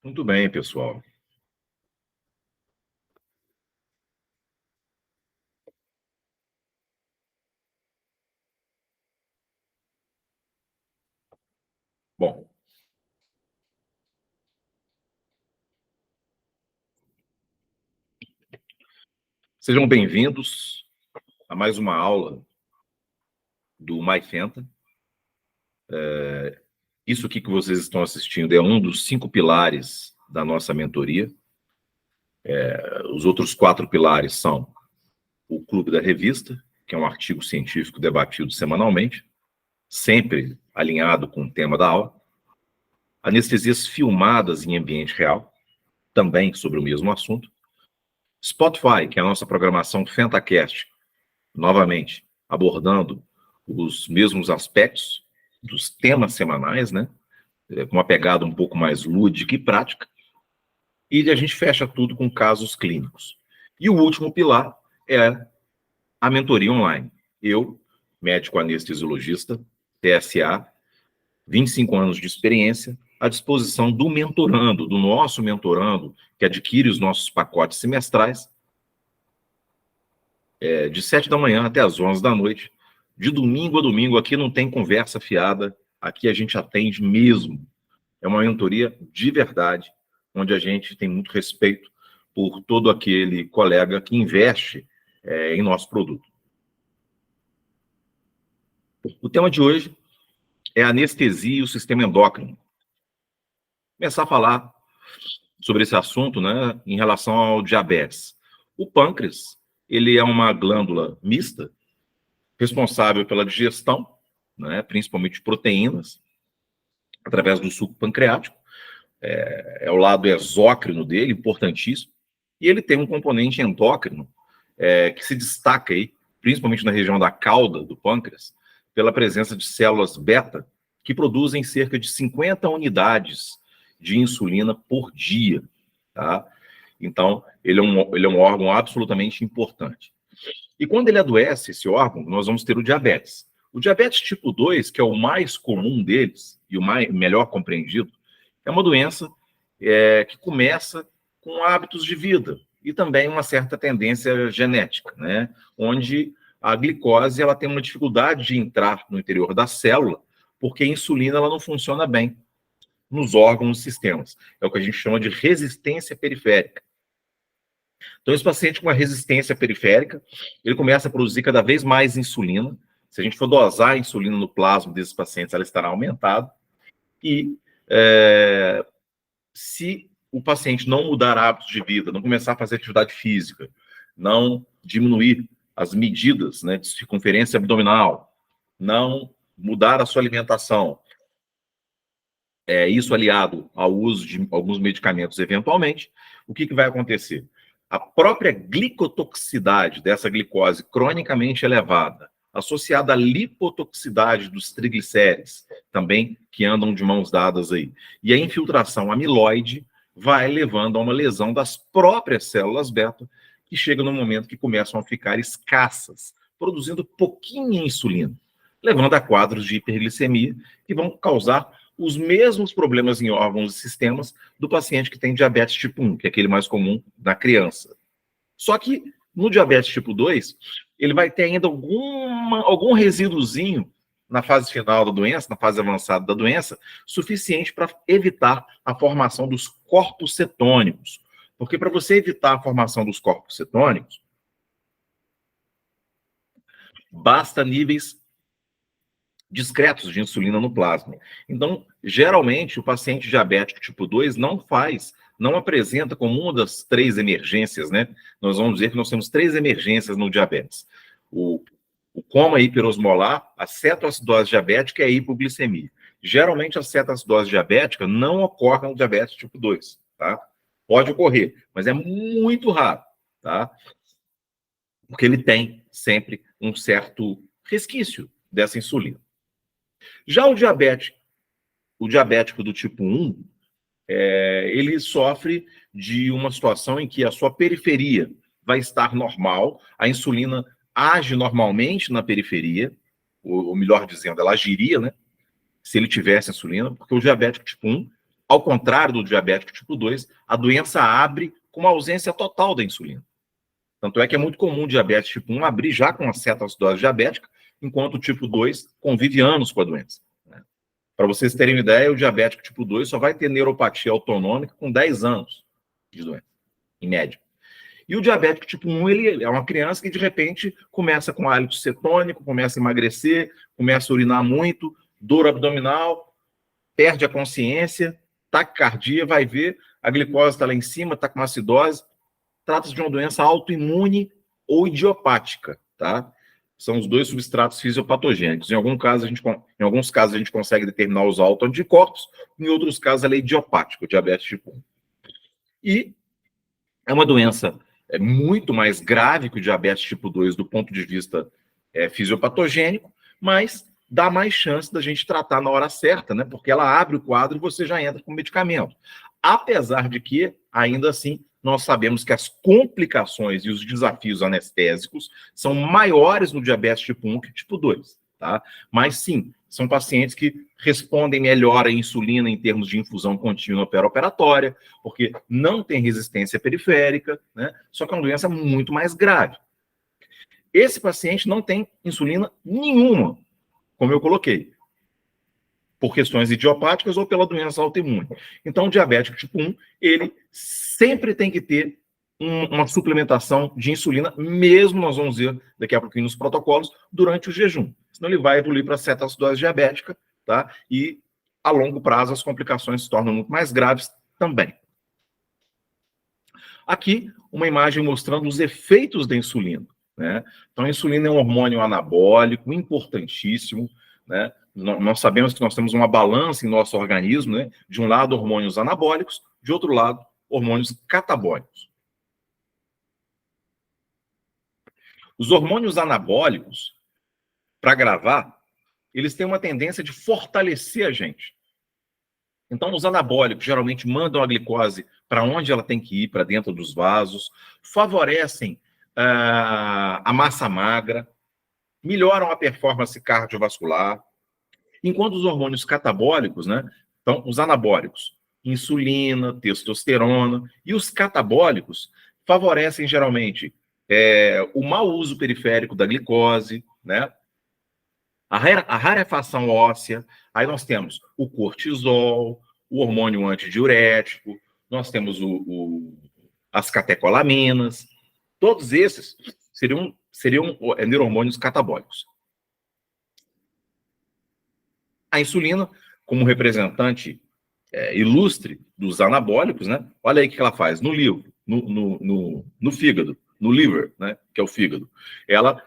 Muito bem, pessoal. Bom, sejam bem-vindos a mais uma aula do MyFenta. Isso aqui que vocês estão assistindo é um dos 5 pilares da nossa mentoria. Os outros 4 pilares são o Clube da Revista, que é um artigo científico debatido semanalmente, sempre alinhado com o tema da aula. Anestesias filmadas em ambiente real, também sobre o mesmo assunto. Spotify, que é a nossa programação FentaCast, novamente abordando os mesmos aspectos dos temas semanais, né? Com uma pegada um pouco mais lúdica e prática. E a gente fecha tudo com casos clínicos. E o último pilar é a mentoria online. Eu, médico anestesiologista, TSA, 25 anos de experiência, à disposição do mentorando, do nosso mentorando, que adquire os nossos pacotes semestrais, de 7 da manhã até as 11 da noite, de domingo a domingo. Aqui não tem conversa fiada, aqui a gente atende mesmo. É uma mentoria de verdade, onde a gente tem muito respeito por todo aquele colega que investe em nosso produto. O tema de hoje é anestesia e o sistema endócrino. Começar a falar sobre esse assunto, né, em relação ao diabetes. O pâncreas, ele é uma glândula mista, responsável pela digestão, né, principalmente de proteínas, através do suco pancreático. É o lado exócrino dele, importantíssimo. E ele tem um componente endócrino que se destaca aí, principalmente na região da cauda do pâncreas, pela presença de células beta, que produzem cerca de 50 unidades de insulina por dia, tá? Então, ele é um órgão absolutamente importante. E quando ele adoece, esse órgão, nós vamos ter o diabetes. O diabetes tipo 2, que é o mais comum deles, e o melhor compreendido, é uma doença que começa com hábitos de vida e também uma certa tendência genética, né? Onde a glicose ela tem uma dificuldade de entrar no interior da célula, porque a insulina ela não funciona bem nos órgãos e sistemas. É o que a gente chama de resistência periférica. Então, esse paciente com uma resistência periférica, ele começa a produzir cada vez mais insulina. Se a gente for dosar a insulina no plasma desses pacientes, ela estará aumentada. E se o paciente não mudar hábitos de vida, não começar a fazer atividade física, não diminuir as medidas, né, de circunferência abdominal, não mudar a sua alimentação, isso aliado ao uso de alguns medicamentos eventualmente, o que vai acontecer? A própria glicotoxicidade dessa glicose cronicamente elevada, associada à lipotoxicidade dos triglicérides, também que andam de mãos dadas aí, e a infiltração amiloide vai levando a uma lesão das próprias células beta, que chega no momento que começam a ficar escassas, produzindo pouquinha insulina, levando a quadros de hiperglicemia, que vão causar os mesmos problemas em órgãos e sistemas do paciente que tem diabetes tipo 1, que é aquele mais comum da criança. Só que no diabetes tipo 2, ele vai ter ainda algum resíduozinho na fase final da doença, na fase avançada da doença, suficiente para evitar a formação dos corpos cetônicos. Porque para você evitar a formação dos corpos cetônicos, basta níveis discretos de insulina no plasma. Então, geralmente, o paciente diabético tipo 2 não apresenta como uma das 3 emergências, né? Nós vamos dizer que nós temos 3 emergências no diabetes. O coma hiperosmolar, a cetoacidose diabética e a hipoglicemia. Geralmente, a cetoacidose diabética não ocorre no diabetes tipo 2, tá? Pode ocorrer, mas é muito raro, tá? Porque ele tem sempre um certo resquício dessa insulina. Já o diabético do tipo 1, ele sofre de uma situação em que a sua periferia vai estar normal, a insulina age normalmente na periferia, ou melhor dizendo, ela agiria, né, se ele tivesse insulina, porque o diabético tipo 1, Ao contrário do diabético tipo 2, a doença abre com uma ausência total da insulina. Tanto é que é muito comum o diabetes tipo 1 abrir já com uma certa acidose diabética, enquanto o tipo 2 convive anos com a doença. Para vocês terem uma ideia, o diabético tipo 2 só vai ter neuropatia autonômica com 10 anos de doença, em média. E o diabético tipo 1, ele é uma criança que, de repente, começa com hálito cetônico, começa a emagrecer, começa a urinar muito, dor abdominal, perde a consciência, taquicardia, vai ver, a glicose está lá em cima, está com uma acidose. Trata-se de uma doença autoimune ou idiopática, tá? São os dois substratos fisiopatogênicos. Em alguns casos, a gente consegue determinar os autoanticorpos, em outros casos, ela é idiopática, o diabetes tipo 1. E é uma doença muito mais grave que o diabetes tipo 2 do ponto de vista fisiopatogênico, mas dá mais chance da gente tratar na hora certa, né? Porque ela abre o quadro e você já entra com medicamento. Apesar de que, ainda assim, nós sabemos que as complicações e os desafios anestésicos são maiores no diabetes tipo 1 que tipo 2, tá? Mas sim, são pacientes que respondem melhor à insulina em termos de infusão contínua perioperatória, porque não tem resistência periférica, né? Só que é uma doença muito mais grave. Esse paciente não tem insulina nenhuma, como eu coloquei, por questões idiopáticas ou pela doença autoimune. Então, o diabético tipo 1, ele sempre tem que ter uma suplementação de insulina, mesmo, nós vamos ver daqui a pouquinho nos protocolos, durante o jejum. Senão ele vai evoluir para cetoacidose diabética, tá? E, a longo prazo, as complicações se tornam muito mais graves também. Aqui, uma imagem mostrando os efeitos da insulina, né? Então, a insulina é um hormônio anabólico importantíssimo, né? Nós sabemos que nós temos uma balança em nosso organismo, né? De um lado, hormônios anabólicos, de outro lado, hormônios catabólicos. Os hormônios anabólicos, para gravar, eles têm uma tendência de fortalecer a gente. Então, os anabólicos geralmente mandam a glicose para onde ela tem que ir, para dentro dos vasos, favorecem a massa magra, melhoram a performance cardiovascular, enquanto os hormônios catabólicos, né? Então, os anabólicos, insulina, testosterona, e os catabólicos favorecem geralmente o mau uso periférico da glicose, né? A rarefação óssea. Aí nós temos o cortisol, o hormônio antidiurético, nós temos as catecolaminas. Todos esses seriam neurohormônios catabólicos. A insulina, como representante ilustre dos anabólicos, né? Olha aí o que ela faz no livro, no fígado, no liver, né? Que é o fígado. Ela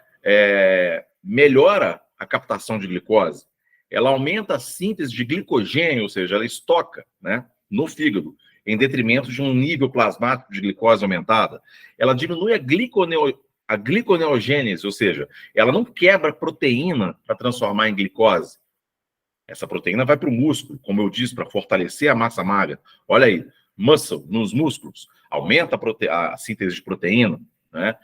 melhora a captação de glicose, ela aumenta a síntese de glicogênio, ou seja, ela estoca, né, no fígado, em detrimento de um nível plasmático de glicose aumentada. Ela diminui a gliconeogênese, ou seja, ela não quebra proteína para transformar em glicose. Essa proteína vai para o músculo, como eu disse, para fortalecer a massa magra. Olha aí, muscle nos músculos, aumenta a síntese de proteína, né?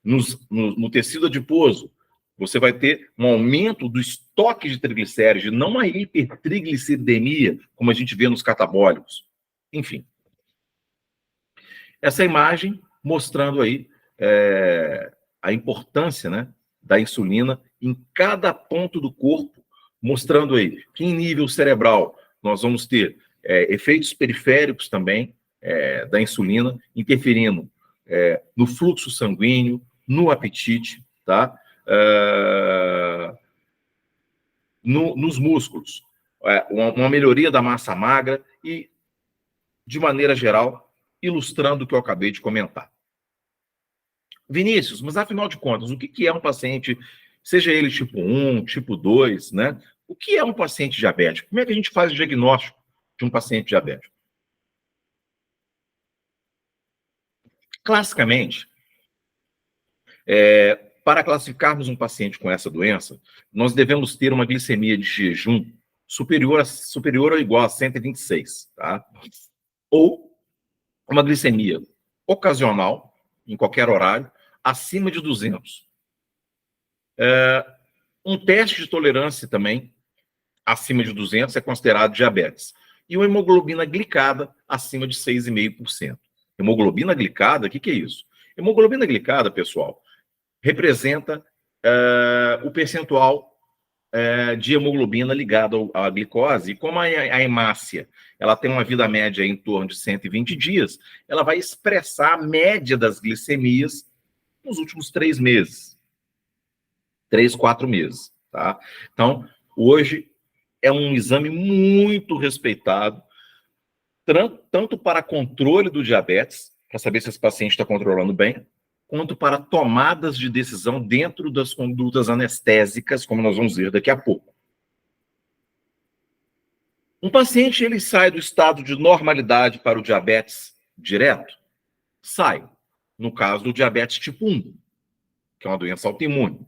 No tecido adiposo, você vai ter um aumento do estoque de triglicéridos, não uma hipertrigliceridemia, como a gente vê nos catabólicos. Enfim. Essa imagem mostrando aí a importância, né, da insulina em cada ponto do corpo, mostrando aí que em nível cerebral nós vamos ter efeitos periféricos também da insulina, interferindo no fluxo sanguíneo, no apetite, tá? Nos músculos, uma melhoria da massa magra e, de maneira geral, ilustrando o que eu acabei de comentar. Vinícius, mas afinal de contas, o que é um paciente, seja ele tipo 1, tipo 2, né? O que é um paciente diabético? Como é que a gente faz o diagnóstico de um paciente diabético? Classicamente, para classificarmos um paciente com essa doença, nós devemos ter uma glicemia de jejum superior ou igual a 126, tá? Ou uma glicemia ocasional, em qualquer horário, acima de 200. Um teste de tolerância também, acima de 200, é considerado diabetes. e uma hemoglobina glicada acima de 6,5%. Hemoglobina glicada, o que é isso? Hemoglobina glicada, pessoal, representa o percentual de hemoglobina ligado à glicose. E como a hemácia ela tem uma vida média em torno de 120 dias, ela vai expressar a média das glicemias nos últimos 3 meses. 3, 4 meses. Tá? Então, hoje é um exame muito respeitado, tanto para controle do diabetes, para saber se esse paciente está controlando bem, quanto para tomadas de decisão dentro das condutas anestésicas, como nós vamos ver daqui a pouco. Um paciente, ele sai do estado de normalidade para o diabetes direto? Sai. No caso do diabetes tipo 1, que é uma doença autoimune,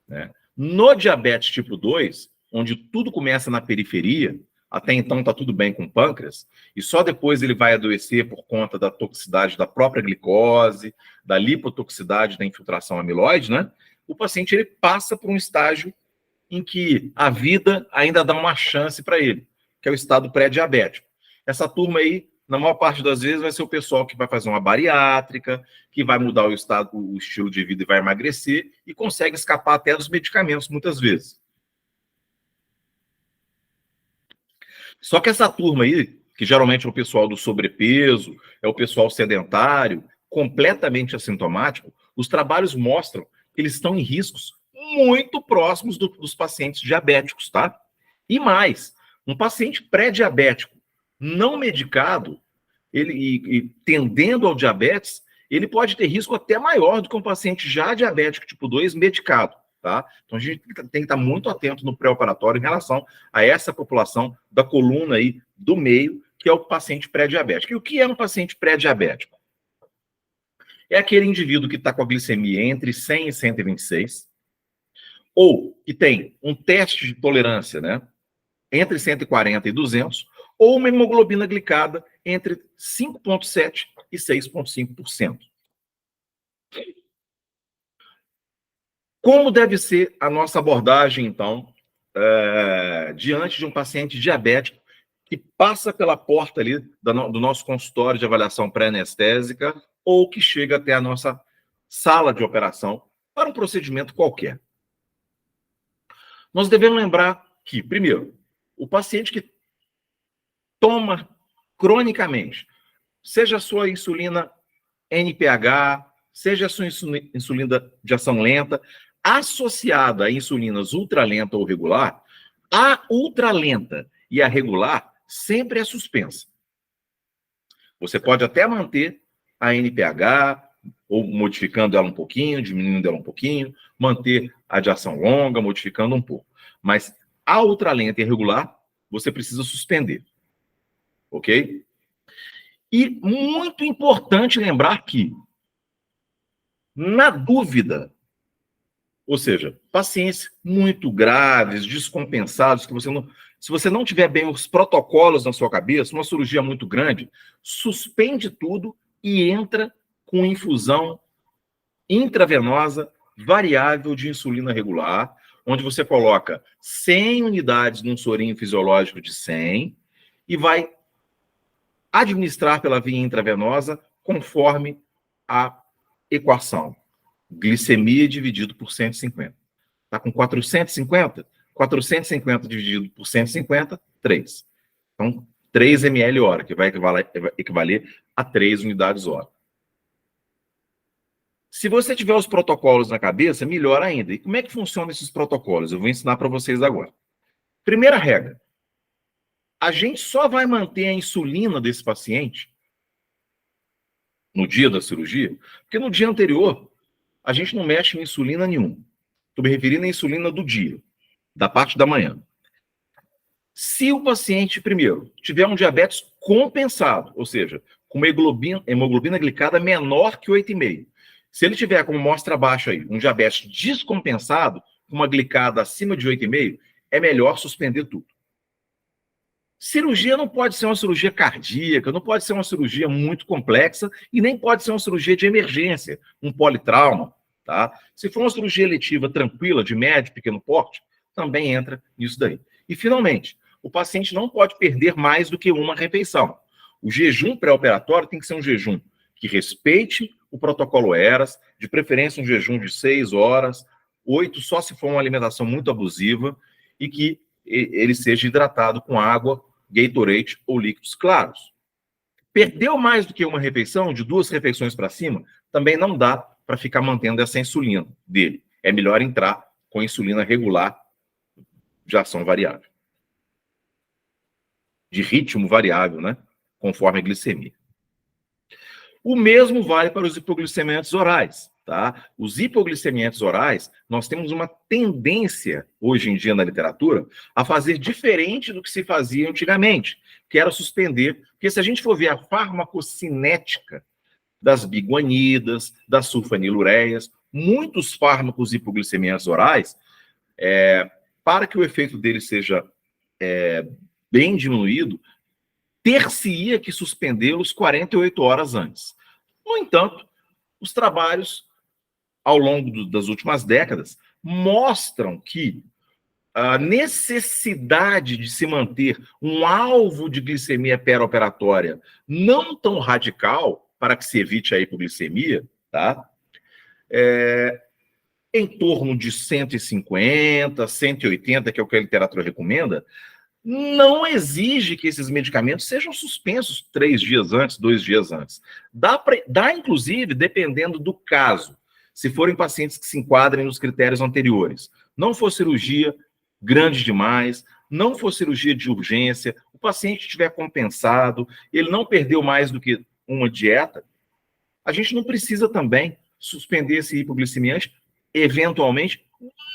né? No diabetes tipo 2, onde tudo começa na periferia, até então está tudo bem com o pâncreas, e só depois ele vai adoecer por conta da toxicidade da própria glicose, da lipotoxicidade da infiltração amiloide, né? O paciente ele passa por um estágio em que a vida ainda dá uma chance para ele, que é o estado pré-diabético. Essa turma aí, na maior parte das vezes, vai ser o pessoal que vai fazer uma bariátrica, que vai mudar o estilo de vida e vai emagrecer, e consegue escapar até dos medicamentos, muitas vezes. Só que essa turma aí, que geralmente é o pessoal do sobrepeso, é o pessoal sedentário, completamente assintomático, os trabalhos mostram que eles estão em riscos muito próximos dos pacientes diabéticos, tá? E mais, um paciente pré-diabético não medicado, ele tendendo ao diabetes, ele pode ter risco até maior do que um paciente já diabético tipo 2 medicado, tá? Então a gente tem que estar muito atento no pré-operatório em relação a essa população da coluna aí do meio, que é o paciente pré-diabético. E o que é um paciente pré-diabético? É aquele indivíduo que está com a glicemia entre 100 e 126, ou que tem um teste de tolerância, né, entre 140 e 200, ou uma hemoglobina glicada entre 5,7% e 6,5%. Como deve ser a nossa abordagem, então, diante de um paciente diabético que passa pela porta ali do nosso consultório de avaliação pré-anestésica ou que chega até a nossa sala de operação para um procedimento qualquer? Nós devemos lembrar que, primeiro, o paciente que toma cronicamente, seja a sua insulina NPH, seja a sua insulina de ação lenta, associada a insulinas ultralenta ou regular, a ultralenta e a regular sempre é suspensa. Você pode até manter a NPH, ou modificando ela um pouquinho, diminuindo ela um pouquinho, manter a de ação longa, modificando um pouco. Mas a ultralenta e a regular, você precisa suspender. Ok? E muito importante lembrar que, na dúvida, ou seja, pacientes muito graves, descompensados, que se você não tiver bem os protocolos na sua cabeça, uma cirurgia muito grande, suspende tudo e entra com infusão intravenosa variável de insulina regular, onde você coloca 100 unidades num sorinho fisiológico de 100 e vai administrar pela via intravenosa conforme a equação. Glicemia dividido por 150. Está com 450? 450 dividido por 150, 3. Então, 3 ml hora, que vai equivaler a 3 unidades hora. Se você tiver os protocolos na cabeça, melhor ainda. E como é que funcionam esses protocolos? Eu vou ensinar para vocês agora. Primeira regra. A gente só vai manter a insulina desse paciente no dia da cirurgia, porque no dia anterior a gente não mexe em insulina nenhuma. Estou me referindo à insulina do dia, da parte da manhã. Se o paciente, primeiro, tiver um diabetes compensado, ou seja, com uma hemoglobina glicada menor que 8,5. Se ele tiver, como mostra abaixo aí, um diabetes descompensado, com uma glicada acima de 8,5, é melhor suspender tudo. Cirurgia não pode ser uma cirurgia cardíaca, não pode ser uma cirurgia muito complexa e nem pode ser uma cirurgia de emergência, um politrauma, tá? Se for uma cirurgia eletiva tranquila, de médio, pequeno porte, também entra nisso daí. E, finalmente, o paciente não pode perder mais do que uma refeição. O jejum pré-operatório tem que ser um jejum que respeite o protocolo ERAS, de preferência um jejum de 6 horas, 8 só se for uma alimentação muito abusiva, e que ele seja hidratado com água, Gatorade ou líquidos claros. Perdeu mais do que uma refeição, de 2 refeições para cima, também não dá para ficar mantendo essa insulina dele. É melhor entrar com insulina regular de ação variável. De ritmo variável, né? Conforme a glicemia. O mesmo vale para os hipoglicemiantes orais, tá? Os hipoglicemiantes orais, nós temos uma tendência, hoje em dia na literatura, a fazer diferente do que se fazia antigamente, que era suspender, porque se a gente for ver a farmacocinética das biguanidas, das sulfanilureias, muitos fármacos hipoglicemiantes orais, para que o efeito deles seja bem diminuído, ter-se-ia que suspendê-los 48 horas antes. No entanto, os trabalhos, ao longo das últimas décadas, mostram que a necessidade de se manter um alvo de glicemia perioperatória não tão radical para que se evite a hipoglicemia, tá? Em torno de 150, 180, que é o que a literatura recomenda, não exige que esses medicamentos sejam suspensos 3 dias antes, 2 dias antes. Dá, inclusive, dependendo do caso, se forem pacientes que se enquadrem nos critérios anteriores. Não for cirurgia grande demais, não for cirurgia de urgência, o paciente estiver compensado, ele não perdeu mais do que uma dieta, a gente não precisa também suspender esse hipoglicemiante, eventualmente,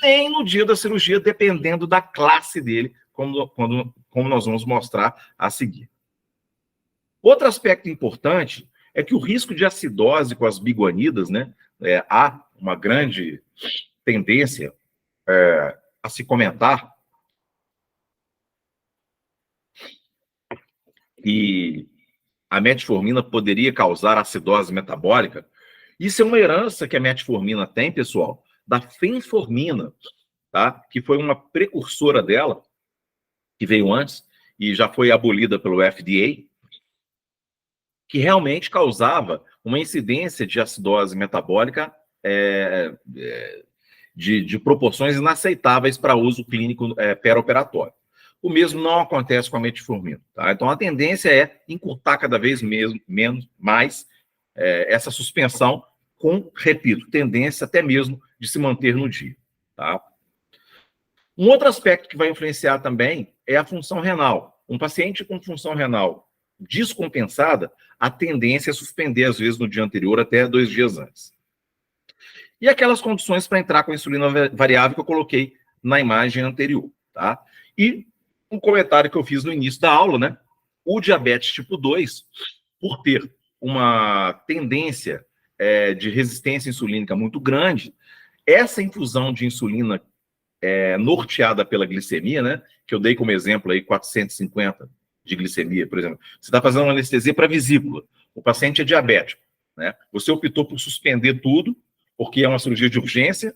nem no dia da cirurgia, dependendo da classe dele, como nós vamos mostrar a seguir. Outro aspecto importante é que o risco de acidose com as biguanidas, né, há uma grande tendência a se comentar que a metformina poderia causar acidose metabólica. Isso é uma herança que a metformina tem, pessoal, da fenformina, tá? Que foi uma precursora dela, que veio antes e já foi abolida pelo FDA, que realmente causava uma incidência de acidose metabólica de proporções inaceitáveis para uso clínico perioperatório. O mesmo não acontece com a metformina, tá? Então, a tendência é encurtar cada vez mais essa suspensão com, repito, tendência até mesmo de se manter no dia, tá? Um outro aspecto que vai influenciar também é a função renal. Um paciente com função renal descompensada, a tendência é suspender, às vezes, no dia anterior, até 2 dias antes. E aquelas condições para entrar com a insulina variável que eu coloquei na imagem anterior, tá? E um comentário que eu fiz no início da aula, né? O diabetes tipo 2, por ter uma tendência de resistência insulínica muito grande, essa infusão de insulina norteada pela glicemia, né? Que eu dei como exemplo aí, 450 de glicemia, por exemplo. Você está fazendo uma anestesia para vesícula, o paciente é diabético, né? Você optou por suspender tudo, porque é uma cirurgia de urgência,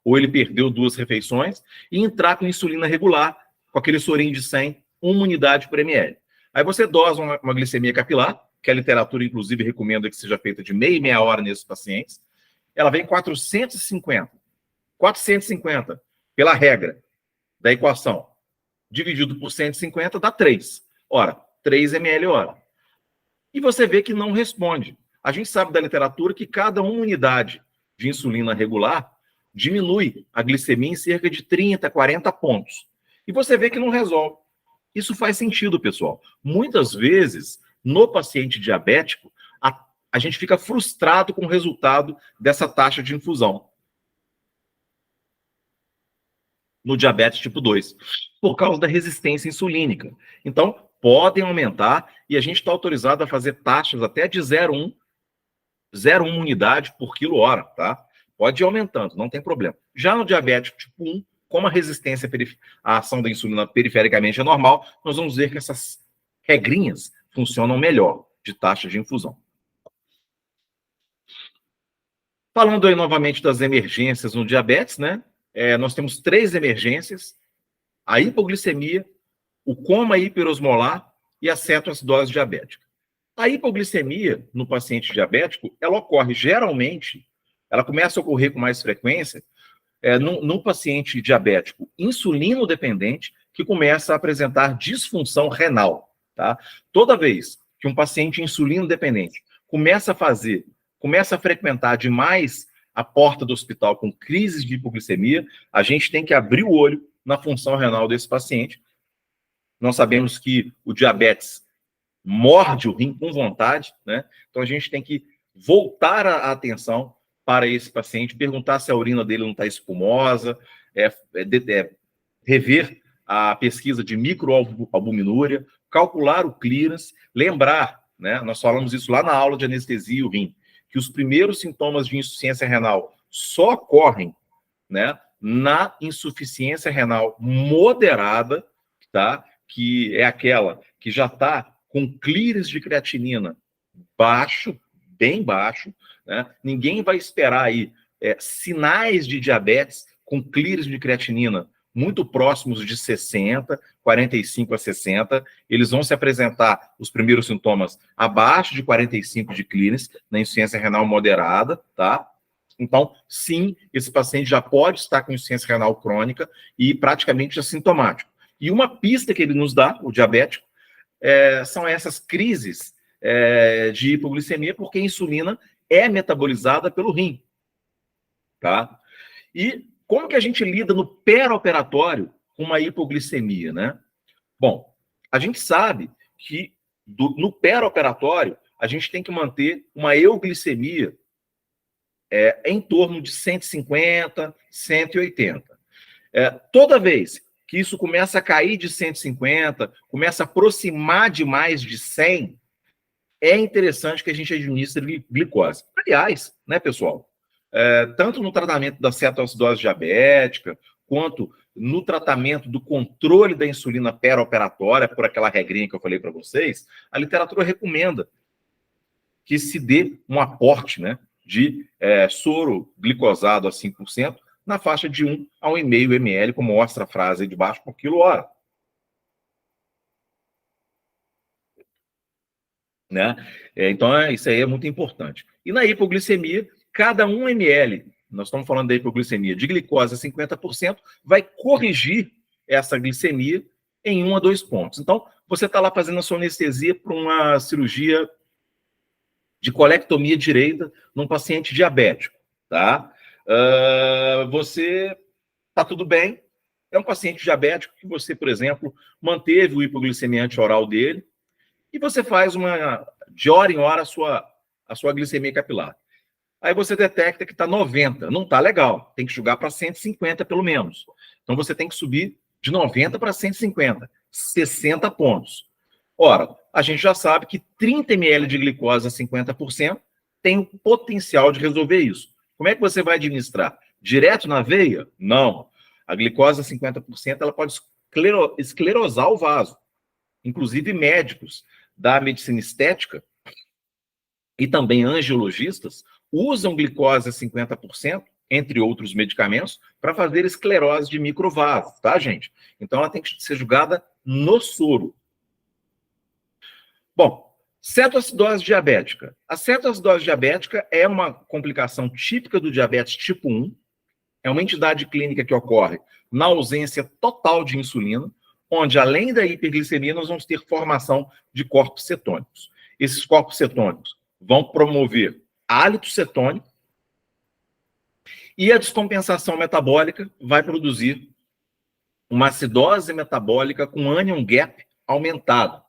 ou ele perdeu 2 refeições, e entrar com insulina regular, com aquele sorinho de 100, 1 unidade por ml. Aí você dosa uma glicemia capilar, que a literatura, inclusive, recomenda que seja feita de meia hora nesses pacientes. Ela vem 450. 450, pela regra da equação, dividido por 150, dá 3. Ora, 3 ml hora. E você vê que não responde. A gente sabe da literatura que cada 1 unidade de insulina regular diminui a glicemia em cerca de 30, 40 pontos. E você vê que não resolve. Isso faz sentido, pessoal. Muitas vezes, no paciente diabético, a gente fica frustrado com o resultado dessa taxa de infusão. No diabetes tipo 2, por causa da resistência insulínica. Então, podem aumentar e a gente está autorizado a fazer taxas até de 0,1 unidade por quilo-hora, tá? Pode ir aumentando, não tem problema. Já no diabético tipo 1, como a resistência à ação da insulina perifericamente é normal, nós vamos ver que essas regrinhas funcionam melhor de taxa de infusão. Falando aí novamente das emergências no diabetes, né? Nós temos 3 emergências: a hipoglicemia, o coma hiperosmolar e a cetoacidose diabética. A hipoglicemia no paciente diabético, ela ocorre geralmente, ela começa a ocorrer com mais frequência no paciente diabético insulino dependente que começa a apresentar disfunção renal, tá? Toda vez que um paciente insulino dependente começa a frequentar demais a porta do hospital com crises de hipoglicemia, a gente tem que abrir o olho na função renal desse paciente. Nós sabemos que o diabetes morde o rim com vontade, né? Então a gente tem que voltar a atenção para esse paciente, perguntar se a urina dele não está espumosa, rever a pesquisa de microalbuminúria, calcular o clearance, lembrar, né? Nós falamos isso lá na aula de anestesia e o rim, que os primeiros sintomas de insuficiência renal só ocorrem, né, na insuficiência renal moderada, tá? Que é aquela que já está com clearance de creatinina baixo, bem baixo, né? Ninguém vai esperar aí sinais de diabetes com clearance de creatinina muito próximos de 60, 45 a 60. Eles vão se apresentar os primeiros sintomas abaixo de 45 de clearance, na insuficiência renal moderada, tá? Então, sim, esse paciente já pode estar com insuficiência renal crônica e praticamente assintomático. E uma pista que ele nos dá, o diabético, são essas crises de hipoglicemia, porque a insulina é metabolizada pelo rim, tá? E como que a gente lida no pré-operatório com uma hipoglicemia, né? Bom, a gente sabe que no pré-operatório a gente tem que manter uma euglicemia em torno de 150, 180. Toda vez que isso começa a cair de 150, começa a aproximar de mais de 100, é interessante que a gente administre glicose. Aliás, né, pessoal, tanto no tratamento da cetoacidose diabética, quanto no tratamento do controle da insulina pré-operatória, por aquela regrinha que eu falei para vocês, a literatura recomenda que se dê um aporte, né, de soro glicosado a 5%, na faixa de 1 a 1,5 ml, como mostra a frase aí de baixo, por quilo-hora. Né? Então, isso aí é muito importante. E na hipoglicemia, cada 1 ml, nós estamos falando da hipoglicemia, de glicose a 50%, vai corrigir essa glicemia em 1 a 2 pontos. Então, você está lá fazendo a sua anestesia para uma cirurgia de colectomia direita num paciente diabético, tá? Você está tudo bem, é um paciente diabético que você, por exemplo, manteve o hipoglicemiante oral dele, e você faz de hora em hora a sua glicemia capilar. Aí você detecta que está 90, não está legal, tem que jogar para 150 pelo menos. Então você tem que subir de 90 para 150, 60 pontos. Ora, a gente já sabe que 30 ml de glicose a 50% tem o potencial de resolver isso. Como é que você vai administrar? Direto na veia? Não. A glicose a 50% ela pode esclerosar o vaso. Inclusive médicos da medicina estética e também angiologistas usam glicose a 50%, entre outros medicamentos, para fazer esclerose de microvasos, tá, gente? Então, ela tem que ser julgada no soro. Bom, cetoacidose diabética. A cetoacidose diabética é uma complicação típica do diabetes tipo 1, é uma entidade clínica que ocorre na ausência total de insulina, onde, além da hiperglicemia, nós vamos ter formação de corpos cetônicos. Esses corpos cetônicos vão promover hálito cetônico e a descompensação metabólica vai produzir uma acidose metabólica com anion gap aumentado.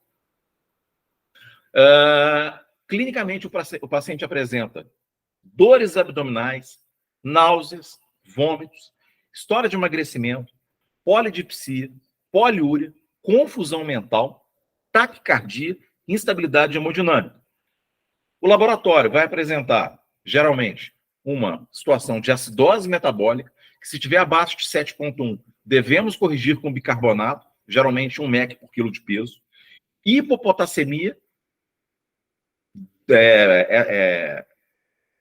Clinicamente, o paciente apresenta dores abdominais, náuseas, vômitos, história de emagrecimento, polidipsia, poliúria, confusão mental, taquicardia, instabilidade hemodinâmica. O laboratório vai apresentar, geralmente, uma situação de acidose metabólica, que se tiver abaixo de 7,1, devemos corrigir com bicarbonato, geralmente 1 mEq por quilo de peso. Hipopotassemia,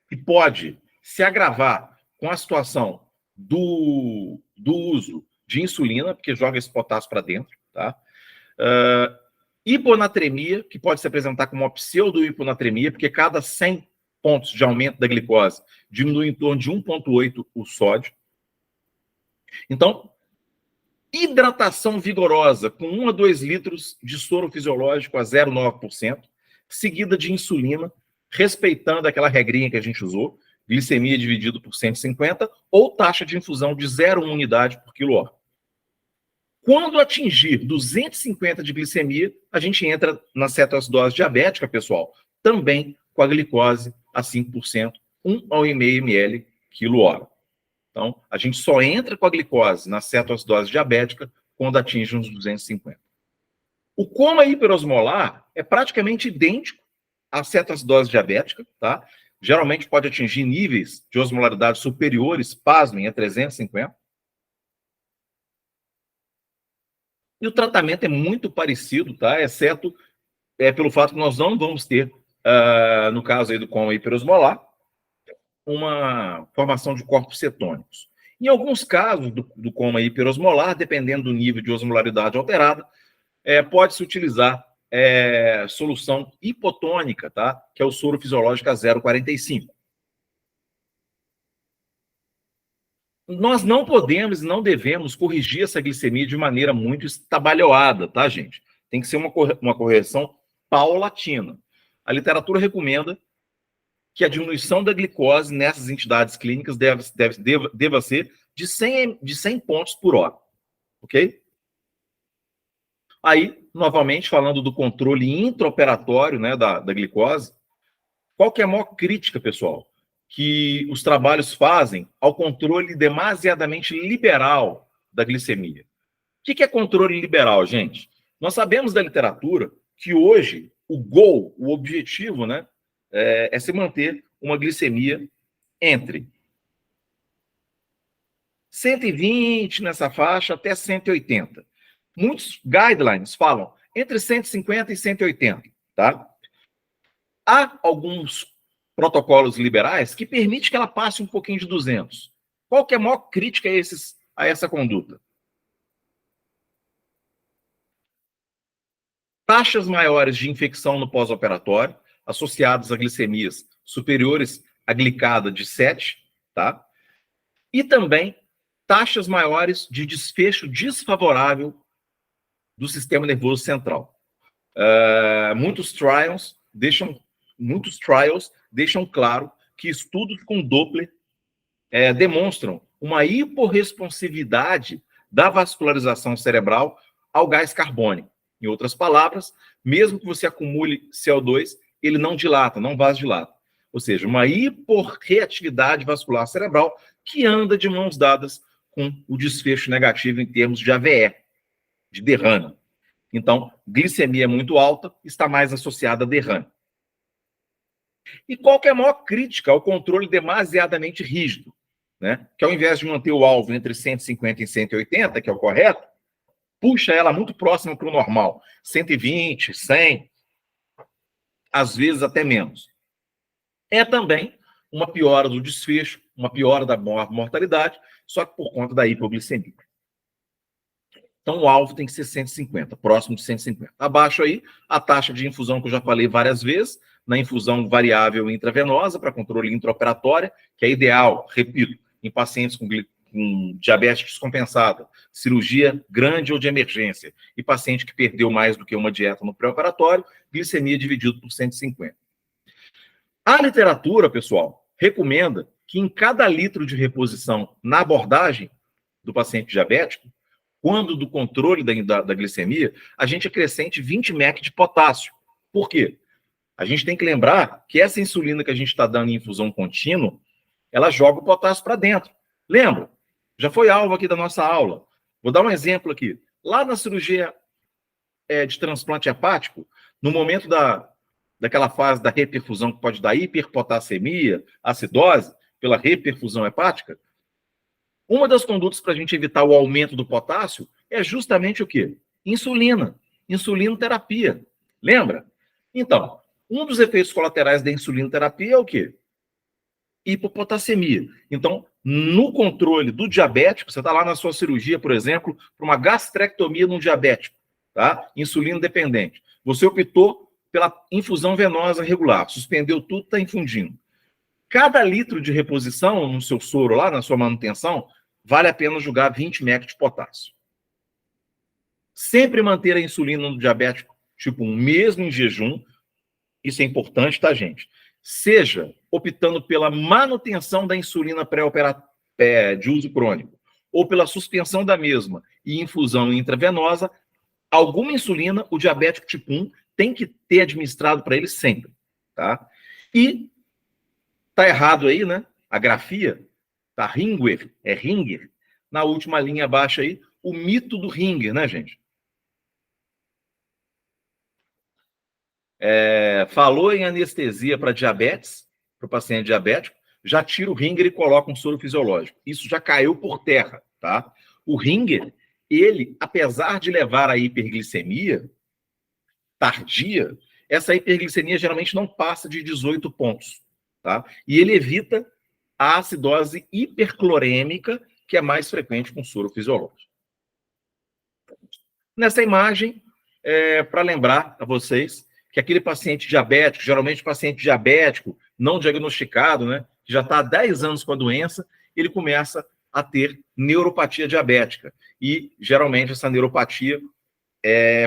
que pode se agravar com a situação do uso de insulina, porque joga esse potássio para dentro, tá? Hiponatremia, que pode se apresentar como uma pseudo-hiponatremia, porque cada 100 pontos de aumento da glicose diminui em torno de 1,8 o sódio. Então, hidratação vigorosa com 1 a 2 litros de soro fisiológico a 0,9%, seguida de insulina, respeitando aquela regrinha que a gente usou, glicemia dividido por 150, ou taxa de infusão de 0,1 unidade por quilo-hora. Quando atingir 250 de glicemia, a gente entra na cetoacidose diabética, pessoal, também com a glicose a 5%, 1 ao 1,5 ml quilo-hora. Então, a gente só entra com a glicose na cetoacidose diabética quando atinge uns 250. O coma hiperosmolar é praticamente idêntico à cetoacidose diabética, tá? Geralmente pode atingir níveis de osmolaridade superiores, pasmem, a 350. E o tratamento é muito parecido, tá? Exceto pelo fato que nós não vamos ter, no caso aí do coma hiperosmolar, uma formação de corpos cetônicos. Em alguns casos do coma hiperosmolar, dependendo do nível de osmolaridade alterada, pode-se utilizar solução hipotônica, tá? Que é o soro fisiológico a 0,45. Nós não podemos e não devemos corrigir essa glicemia de maneira muito estabalhoada, tá, gente? Tem que ser uma correção paulatina. A literatura recomenda que a diminuição da glicose nessas entidades clínicas deva ser de 100 pontos por hora, ok? Aí, novamente, falando do controle intraoperatório, né, da glicose, qual que é a maior crítica, pessoal, que os trabalhos fazem ao controle demasiadamente liberal da glicemia? O que é controle liberal, gente? Nós sabemos da literatura que hoje o goal, o objetivo, né, é se manter uma glicemia entre 120 nessa faixa até 180. Muitos guidelines falam entre 150 e 180, tá? Há alguns protocolos liberais que permitem que ela passe um pouquinho de 200. Qual que é a maior crítica a essa conduta? Taxas maiores de infecção no pós-operatório, associadas a glicemias superiores à glicada de 7, tá? E também taxas maiores de desfecho desfavorável do sistema nervoso central. Muitos trials deixam claro que estudos com Doppler demonstram uma hiporresponsividade da vascularização cerebral ao gás carbônico. Em outras palavras, mesmo que você acumule CO2, ele não dilata, não vasodilata. Ou seja, uma hiporreatividade vascular cerebral que anda de mãos dadas com o desfecho negativo em termos de AVE, de derrame. Então, glicemia muito alta está mais associada a derrame. E qual que é a maior crítica ao controle demasiadamente rígido? Né? Que ao invés de manter o alvo entre 150 e 180, que é o correto, puxa ela muito próxima para o normal, 120, 100, às vezes até menos. É também uma piora do desfecho, uma piora da mortalidade, só que por conta da hipoglicemia. Então, o alvo tem que ser 150, próximo de 150. Abaixo aí, a taxa de infusão que eu já falei várias vezes, na infusão variável intravenosa para controle intraoperatório, que é ideal, repito, em pacientes com diabetes descompensada, cirurgia grande ou de emergência, e paciente que perdeu mais do que uma dieta no pré-operatório, glicemia dividido por 150. A literatura, pessoal, recomenda que em cada litro de reposição na abordagem do paciente diabético, quando do controle da glicemia, a gente acrescente 20 mEq de potássio. Por quê? A gente tem que lembrar que essa insulina que a gente está dando em infusão contínua, ela joga o potássio para dentro. Lembra? Já foi alvo aqui da nossa aula. Vou dar um exemplo aqui. Lá na cirurgia de transplante hepático, no momento daquela fase da reperfusão que pode dar hiperpotassemia, acidose, pela reperfusão hepática, uma das condutas para a gente evitar o aumento do potássio é justamente o quê? Insulina. Insulinoterapia. Lembra? Então, um dos efeitos colaterais da insulinoterapia é o quê? Hipopotassemia. Então, no controle do diabético, você está lá na sua cirurgia, por exemplo, para uma gastrectomia num diabético, tá? Insulina dependente. Você optou pela infusão venosa regular, suspendeu tudo, está infundindo. Cada litro de reposição no seu soro lá, na sua manutenção, vale a pena jogar 20 mg de potássio. Sempre manter a insulina no diabético tipo 1, mesmo em jejum, isso é importante, tá, gente? Seja optando pela manutenção da insulina pré-operatória de uso crônico, ou pela suspensão da mesma e infusão intravenosa, alguma insulina, o diabético tipo 1 tem que ter administrado para ele sempre, tá? E tá errado aí, né? A grafia tá Ringer, é Ringer. Na última linha abaixo aí, o mito do Ringer, né, gente? Falou em anestesia para diabetes, para o paciente diabético, já tira o Ringer e coloca um soro fisiológico. Isso já caiu por terra, tá? O Ringer, ele, apesar de levar à hiperglicemia tardia, essa hiperglicemia geralmente não passa de 18 pontos, tá? E ele evita a acidose hiperclorêmica, que é mais frequente com soro fisiológico. Nessa imagem, para lembrar a vocês que aquele paciente diabético, geralmente paciente diabético não diagnosticado, né, que já está há 10 anos com a doença, ele começa a ter neuropatia diabética. E, geralmente, essa neuropatia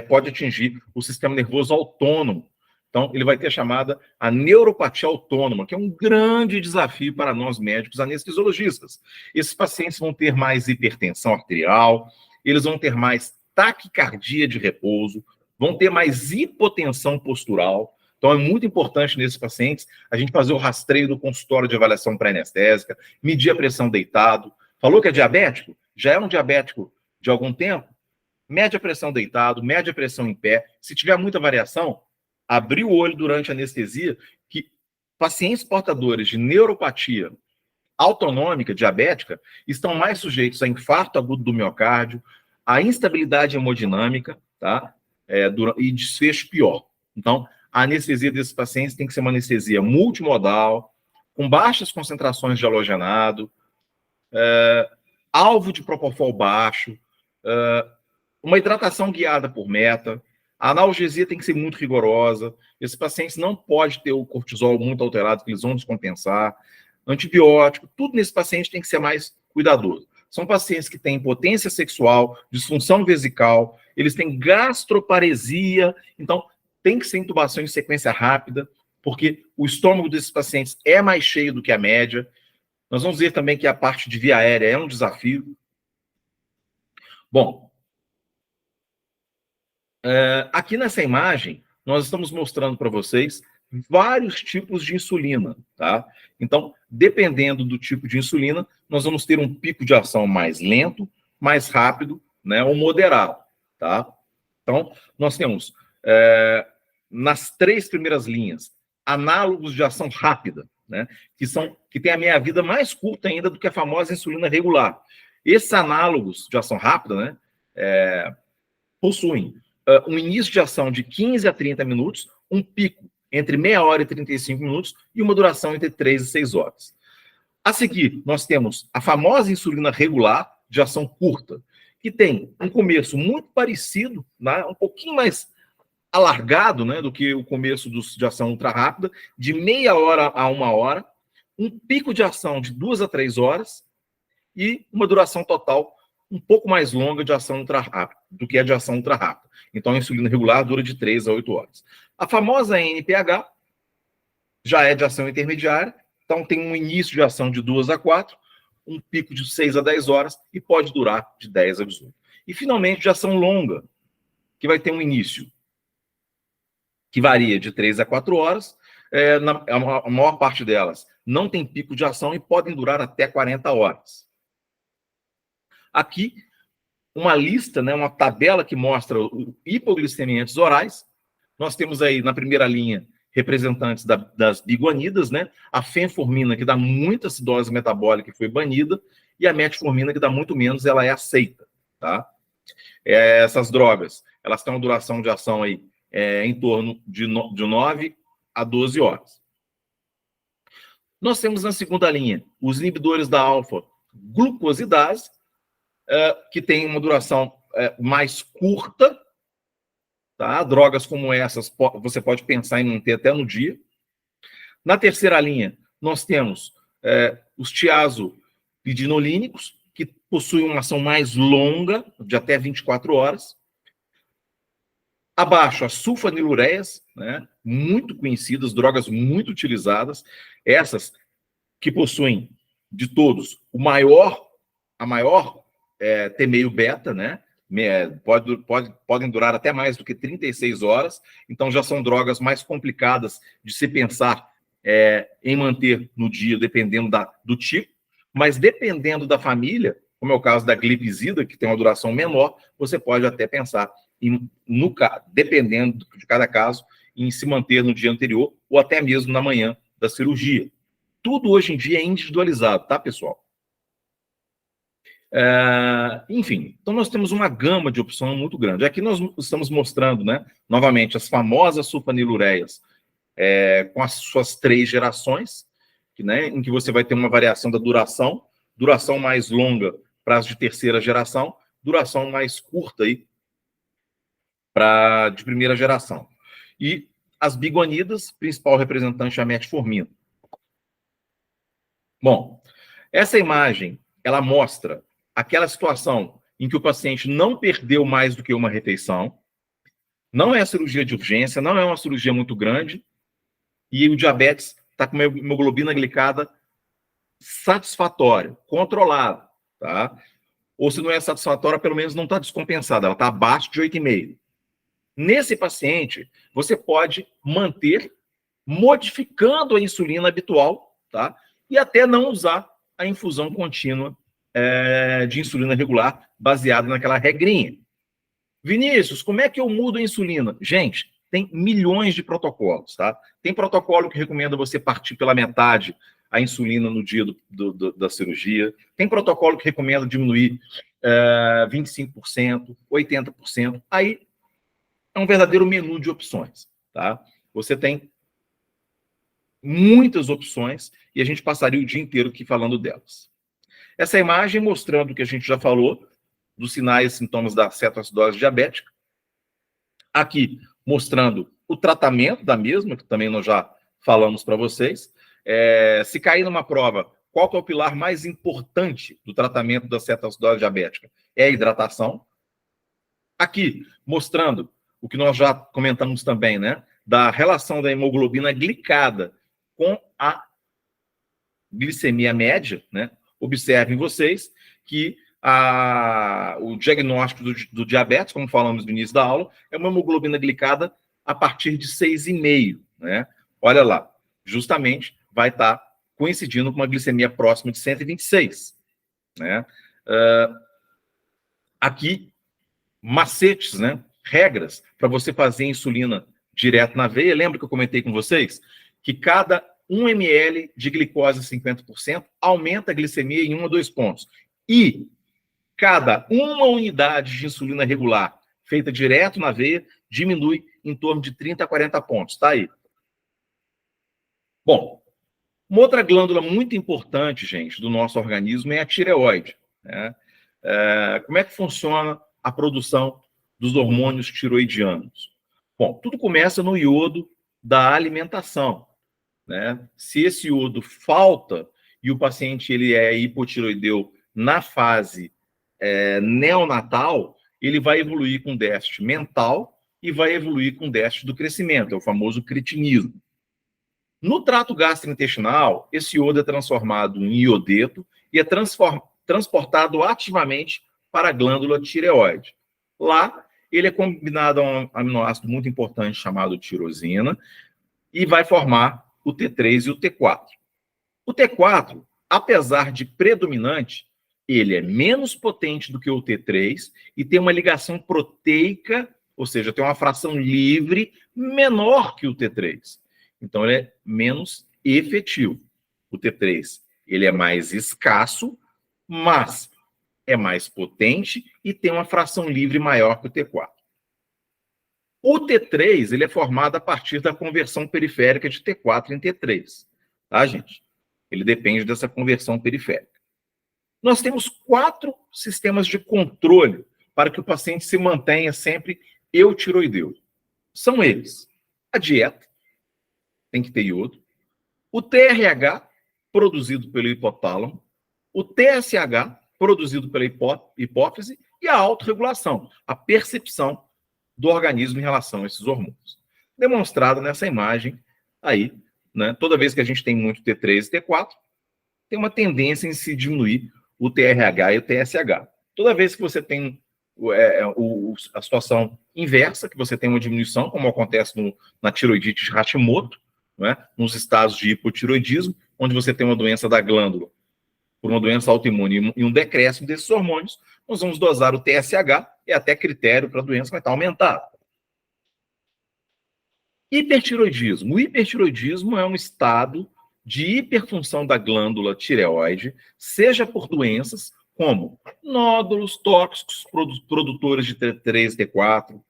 pode atingir o sistema nervoso autônomo. Então, ele vai ter a chamada a neuropatia autônoma, que é um grande desafio para nós médicos anestesiologistas. Esses pacientes vão ter mais hipertensão arterial, eles vão ter mais taquicardia de repouso, vão ter mais hipotensão postural. Então, é muito importante nesses pacientes a gente fazer o rastreio do consultório de avaliação pré-anestésica, medir a pressão deitado. Falou que é diabético? Já é um diabético de algum tempo? Mede a pressão deitado, mede a pressão em pé. Se tiver muita variação, abrir o olho durante a anestesia, que pacientes portadores de neuropatia autonômica, diabética, estão mais sujeitos a infarto agudo do miocárdio, a instabilidade hemodinâmica, tá? E desfecho pior. Então, a anestesia desses pacientes tem que ser uma anestesia multimodal, com baixas concentrações de halogenado, alvo de propofol baixo, uma hidratação guiada por meta. A analgesia tem que ser muito rigorosa. Esses pacientes não podem ter o cortisol muito alterado, que eles vão descompensar. Antibiótico, tudo nesse paciente tem que ser mais cuidadoso. São pacientes que têm impotência sexual, disfunção vesical, eles têm gastroparesia, então tem que ser intubação em sequência rápida, porque o estômago desses pacientes é mais cheio do que a média. Nós vamos ver também que a parte de via aérea é um desafio. Bom, aqui nessa imagem, nós estamos mostrando para vocês vários tipos de insulina, tá? Então, dependendo do tipo de insulina, nós vamos ter um pico de ação mais lento, mais rápido, né, ou moderado, tá? Então, nós temos, nas 3 primeiras linhas, análogos de ação rápida, né, que tem a meia-vida mais curta ainda do que a famosa insulina regular. Esses análogos de ação rápida, né, possuem um início de ação de 15 a 30 minutos, um pico entre meia hora e 35 minutos e uma duração entre 3 e 6 horas. A seguir, nós temos a famosa insulina regular, de ação curta, que tem um começo muito parecido, né, um pouquinho mais alargado, né, do que o começo de ação ultra rápida, de meia hora a 1 hora, um pico de ação de 2 a 3 horas e uma duração total um pouco mais longa de ação ultra rápida do que a de ação ultra rápida. Então, a insulina regular dura de 3 a 8 horas. A famosa NPH já é de ação intermediária, então tem um início de ação de 2 a 4, um pico de 6 a 10 horas e pode durar de 10 a 18. E, finalmente, de ação longa, que vai ter um início que varia de 3 a 4 horas, a maior parte delas não tem pico de ação e podem durar até 40 horas. Aqui, uma lista, né, uma tabela que mostra hipoglicemia antes orais. Nós temos aí, na primeira linha, representantes das biguanidas, né? A fenformina, que dá muita acidose metabólica e foi banida, e a metformina, que dá muito menos, ela é aceita, tá? Essas drogas, elas têm uma duração de ação aí em torno de 9 a 12 horas. Nós temos na segunda linha os inibidores da alfa-glucosidase, que tem uma duração mais curta, tá? Drogas como essas você pode pensar em manter até no dia. Na terceira linha, nós temos os tiazolidinolínicos, que possuem uma ação mais longa, de até 24 horas. Abaixo, as sulfanilureias, né, muito conhecidas, drogas muito utilizadas, essas que possuem, de todos, a maior T-meio beta, né, podem durar até mais do que 36 horas, então já são drogas mais complicadas de se pensar em manter no dia, dependendo do tipo, mas dependendo da família, como é o caso da glipizida, que tem uma duração menor, você pode até pensar, dependendo de cada caso, em se manter no dia anterior ou até mesmo na manhã da cirurgia. Tudo hoje em dia é individualizado, tá, pessoal? Enfim, então nós temos uma gama de opção muito grande. Aqui nós estamos mostrando, né, novamente, as famosas sulfanilureias com as suas 3 gerações, né, em que você vai ter uma variação da duração mais longa para as de terceira geração, duração mais curta aí de primeira geração. E as biguanidas, principal representante é a metformina. Bom, essa imagem, ela mostra aquela situação em que o paciente não perdeu mais do que uma refeição, não é cirurgia de urgência, não é uma cirurgia muito grande, e o diabetes está com uma hemoglobina glicada satisfatória, controlada, tá? Ou se não é satisfatória, pelo menos não está descompensada, ela está abaixo de 8,5. Nesse paciente, você pode manter modificando a insulina habitual, tá? E até não usar a infusão contínua de insulina regular baseada naquela regrinha. Vinícius, como é que eu mudo a insulina? Gente, tem milhões de protocolos, tá? Tem protocolo que recomenda você partir pela metade a insulina no dia da cirurgia. Tem protocolo que recomenda diminuir 25%, 80%. Aí é um verdadeiro menu de opções, tá? Você tem muitas opções e a gente passaria o dia inteiro aqui falando delas. Essa imagem mostrando o que a gente já falou, dos sinais e sintomas da cetoacidose diabética. Aqui, mostrando o tratamento da mesma, que também nós já falamos para vocês. Se cair numa prova, qual que é o pilar mais importante do tratamento da cetoacidose diabética? É a hidratação. Aqui, mostrando o que nós já comentamos também, né? Da relação da hemoglobina glicada com a glicemia média, né? Observem vocês que o diagnóstico do diabetes, como falamos no início da aula, é uma hemoglobina glicada a partir de 6,5, né? Olha lá, justamente vai estar coincidindo com uma glicemia próxima de 126, né? Aqui, macetes, né? Regras para você fazer insulina direto na veia. Lembra que eu comentei com vocês que cada 1 ml de glicose 50% aumenta a glicemia em 1 a 2 pontos. E cada uma unidade de insulina regular feita direto na veia diminui em torno de 30 a 40 pontos. Tá aí. Bom, uma outra glândula muito importante, gente, do nosso organismo é a tireoide, né? Como é que funciona a produção dos hormônios tiroidianos? Bom, tudo começa no iodo da alimentação, né? Se esse iodo falta e o paciente ele é hipotiroideu na fase neonatal, ele vai evoluir com déficit mental e vai evoluir com déficit do crescimento, é o famoso cretinismo. No trato gastrointestinal, esse iodo é transformado em iodeto e é transportado ativamente para a glândula tireoide. Lá, ele é combinado a um aminoácido muito importante chamado tirosina e vai formar o T3 e o T4. O T4, apesar de predominante, ele é menos potente do que o T3 e tem uma ligação proteica, ou seja, tem uma fração livre menor que o T3. Então, ele é menos efetivo. O T3, ele é mais escasso, mas é mais potente e tem uma fração livre maior que o T4. O T3, ele é formado a partir da conversão periférica de T4 em T3. Tá, gente? Ele depende dessa conversão periférica. Nós temos 4 sistemas de controle para que o paciente se mantenha sempre eutiroideu. são eles: a dieta, tem que ter iodo, o TRH, produzido pelo hipotálamo, o TSH, produzido pela hipófise, e a autorregulação, a percepção do organismo em relação a esses hormônios. Demonstrado nessa imagem aí, né? Toda vez que a gente tem muito T3 e T4, tem uma tendência em se diminuir o TRH e o TSH. Toda vez que você tem a situação inversa, que você tem uma diminuição, como acontece na tiroidite de Hashimoto, né? Nos estados de hipotiroidismo, onde você tem uma doença da glândula por uma doença autoimune e um decréscimo desses hormônios, nós vamos dosar o TSH, e até critério para a doença vai estar aumentado. Hipertiroidismo. O hipertiroidismo é um estado de hiperfunção da glândula tireoide, seja por doenças como nódulos tóxicos produtores de T3, T4,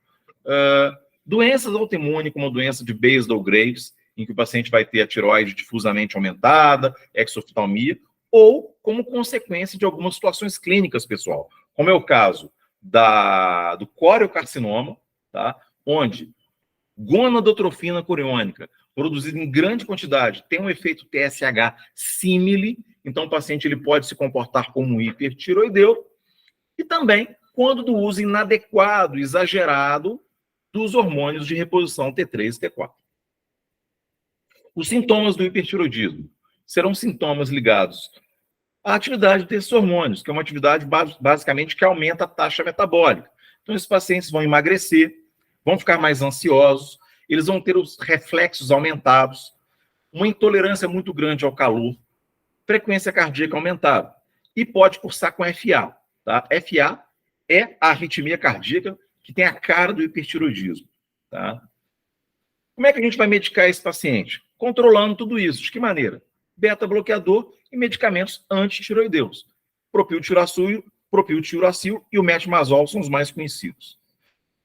doenças autoimunes como a doença de Basel-Graves, em que o paciente vai ter a tireoide difusamente aumentada, exoftalmia, ou como consequência de algumas situações clínicas, pessoal, como é o caso do coriocarcinoma, tá? Onde gonadotrofina coriônica, produzida em grande quantidade, tem um efeito TSH símile, então o paciente ele pode se comportar como um hipertiroideu, e também quando do uso inadequado, exagerado, dos hormônios de reposição T3 e T4. Os sintomas do hipertiroidismo serão sintomas ligados à atividade desses hormônios, que é uma atividade basicamente que aumenta a taxa metabólica. Então, esses pacientes vão emagrecer, vão ficar mais ansiosos, eles vão ter os reflexos aumentados, uma intolerância muito grande ao calor, frequência cardíaca aumentada, e pode cursar com FA. Tá? FA é a arritmia cardíaca que tem a cara do hipertiroidismo. Tá? Como é que a gente vai medicar esse paciente? Controlando tudo isso. De que maneira? Beta-bloqueador e medicamentos antitiroideus. Propiltiuracil e o metimazol são os mais conhecidos.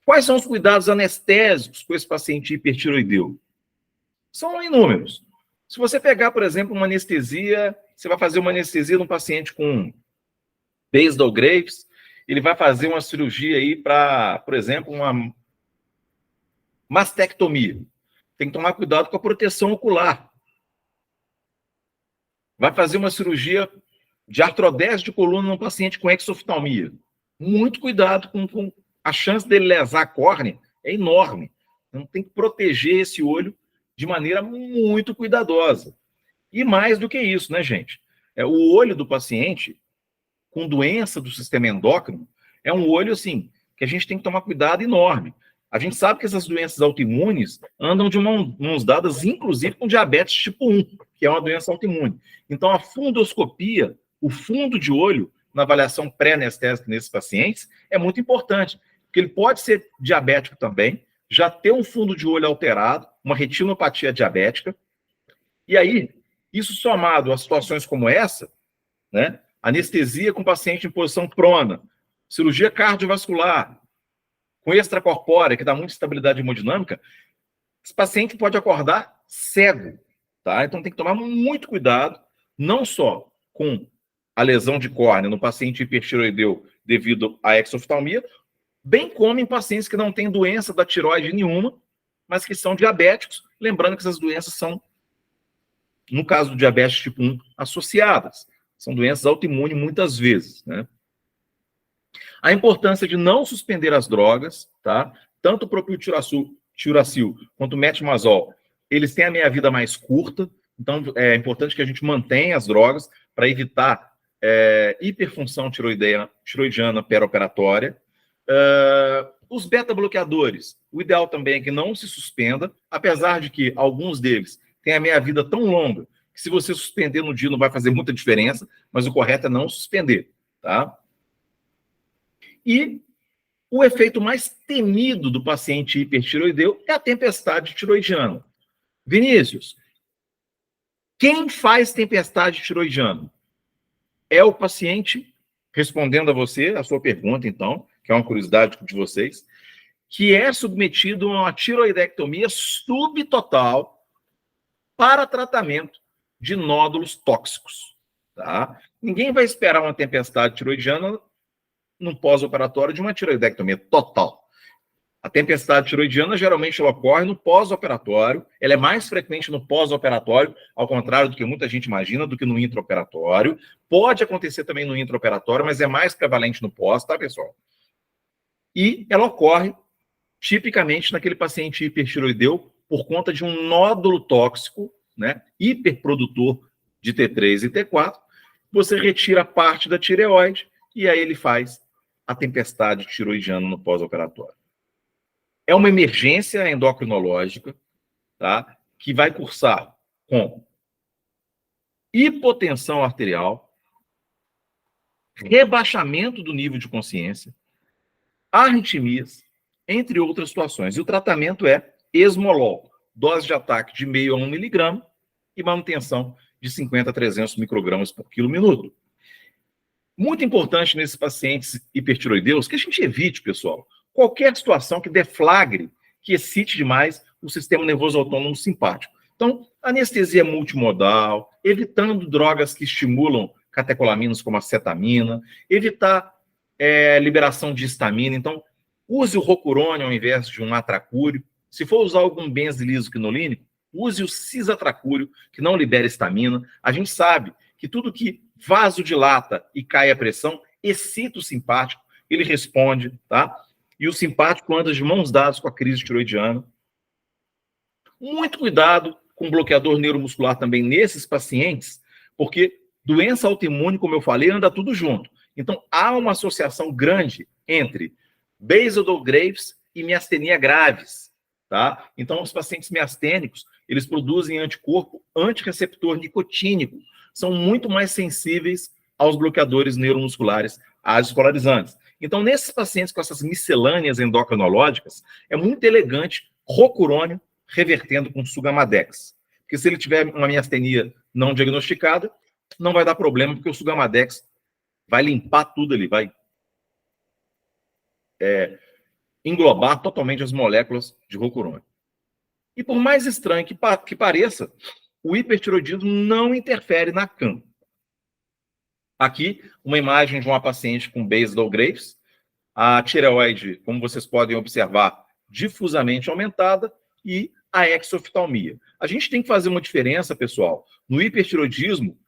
Quais são os cuidados anestésicos com esse paciente hipertiroideu? São inúmeros. Se você pegar, por exemplo, uma anestesia, você vai fazer uma anestesia num paciente com Basel-Graves, ele vai fazer uma cirurgia aí para, por exemplo, uma mastectomia. Tem que tomar cuidado com a proteção ocular. Vai fazer uma cirurgia de artrodese de coluna num paciente com exoftalmia. Muito cuidado com a chance dele lesar a córnea, é enorme. Então tem que proteger esse olho de maneira muito cuidadosa. E mais do que isso, né, gente? O olho do paciente com doença do sistema endócrino é um olho, assim, que a gente tem que tomar cuidado enorme. A gente sabe que essas doenças autoimunes andam de mãos dadas, inclusive com diabetes tipo 1, que é uma doença autoimune. Então, a fundoscopia, o fundo de olho, na avaliação pré-anestésica nesses pacientes, é muito importante, porque ele pode ser diabético também, já ter um fundo de olho alterado, uma retinopatia diabética, e aí, isso somado a situações como essa, né, anestesia com paciente em posição prona, cirurgia cardiovascular, com extracorpórea, que dá muita estabilidade hemodinâmica, esse paciente pode acordar cego, tá? Então tem que tomar muito cuidado, não só com a lesão de córnea no paciente hipertiroideu devido à exoftalmia, bem como em pacientes que não têm doença da tireoide nenhuma, mas que são diabéticos, lembrando que essas doenças são, no caso do diabetes tipo 1, associadas. São doenças autoimunes muitas vezes, né? A importância de não suspender as drogas, tá? Tanto o propiltiuracil quanto o metimazol, eles têm a meia-vida mais curta, então é importante que a gente mantenha as drogas para evitar hiperfunção tiroidiana perioperatória. Os beta-bloqueadores, o ideal também é que não se suspenda, apesar de que alguns deles têm a meia-vida tão longa que se você suspender no dia não vai fazer muita diferença, mas o correto é não suspender, tá? E o efeito mais temido do paciente hipertiroideu é a tempestade tiroidiana. Vinícius, quem faz tempestade tiroidiana? É o paciente, respondendo a você, a sua pergunta, então, que é uma curiosidade de vocês, que é submetido a uma tiroidectomia subtotal para tratamento de nódulos tóxicos. Tá? Ninguém vai esperar uma tempestade tiroidiana no pós-operatório de uma tiroidectomia total. A tempestade tiroidiana, geralmente, ela ocorre no pós-operatório, ela é mais frequente no pós-operatório, ao contrário do que muita gente imagina, do que no intraoperatório. Pode acontecer também no intraoperatório, mas é mais prevalente no pós, tá, pessoal? E ela ocorre, tipicamente, naquele paciente hipertiroideu, por conta de um nódulo tóxico, né, hiperprodutor de T3 e T4, você retira parte da tireoide e aí ele faz a tempestade tiroidiana no pós-operatório. É uma emergência endocrinológica, tá, que vai cursar com hipotensão arterial, rebaixamento do nível de consciência, arritmias, entre outras situações. E o tratamento é esmolol, dose de ataque de meio a 1 miligrama e manutenção de 50 a 300 microgramas por quilo-minuto. Muito importante nesses pacientes hipertiroideus que a gente evite, pessoal, qualquer situação que deflagre, que excite demais o sistema nervoso autônomo simpático. Então, anestesia multimodal, evitando drogas que estimulam catecolaminas como a cetamina, evitar liberação de histamina. Então, use o rocurônio ao invés de um atracúrio. Se for usar algum benzilisoquinolínico, use o cisatracúrio, que não libera histamina. A gente sabe que tudo que vasodilata e cai a pressão excita o simpático, ele responde, tá? E o simpático anda de mãos dadas com a crise tiroidiana. Muito cuidado com bloqueador neuromuscular também nesses pacientes, porque doença autoimune, como eu falei, anda tudo junto. Então, há uma associação grande entre basal Graves e miastenia graves, tá? Então, os pacientes miastênicos, eles produzem anticorpo antirreceptor nicotínico, são muito mais sensíveis aos bloqueadores neuromusculares, às escolarizantes. Então, nesses pacientes com essas miscelâneas endocrinológicas, é muito elegante rocurônio revertendo com Sugamadex. Porque se ele tiver uma miastenia não diagnosticada, não vai dar problema, porque o Sugamadex vai limpar tudo ali, vai englobar totalmente as moléculas de rocurônio. E por mais estranho que pareça, o hipertiroidismo não interfere na CAM. Aqui, uma imagem de uma paciente com basal Graves, a tireoide, como vocês podem observar, difusamente aumentada, e a exoftalmia. A gente tem que fazer uma diferença, pessoal. No hipertiroidismo,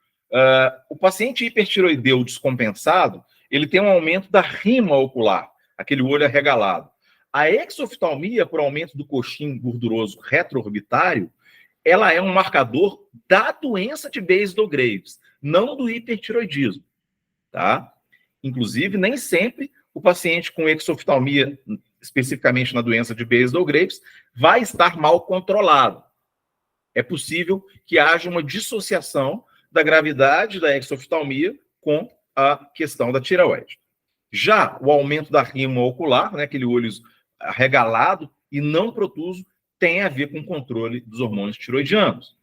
o paciente hipertiroideu descompensado, ele tem um aumento da rima ocular, aquele olho arregalado. A exoftalmia, por aumento do coxim gorduroso retroorbitário, ela é um marcador da doença de basal Graves, não do hipertiroidismo, tá? Inclusive, nem sempre o paciente com exoftalmia, especificamente na doença de basal Graves, vai estar mal controlado. É possível que haja uma dissociação da gravidade da exoftalmia com a questão da tireoide. Já o aumento da rima ocular, né, aquele olho arregalado e não protuso, tem a ver com o controle dos hormônios tiroidianos.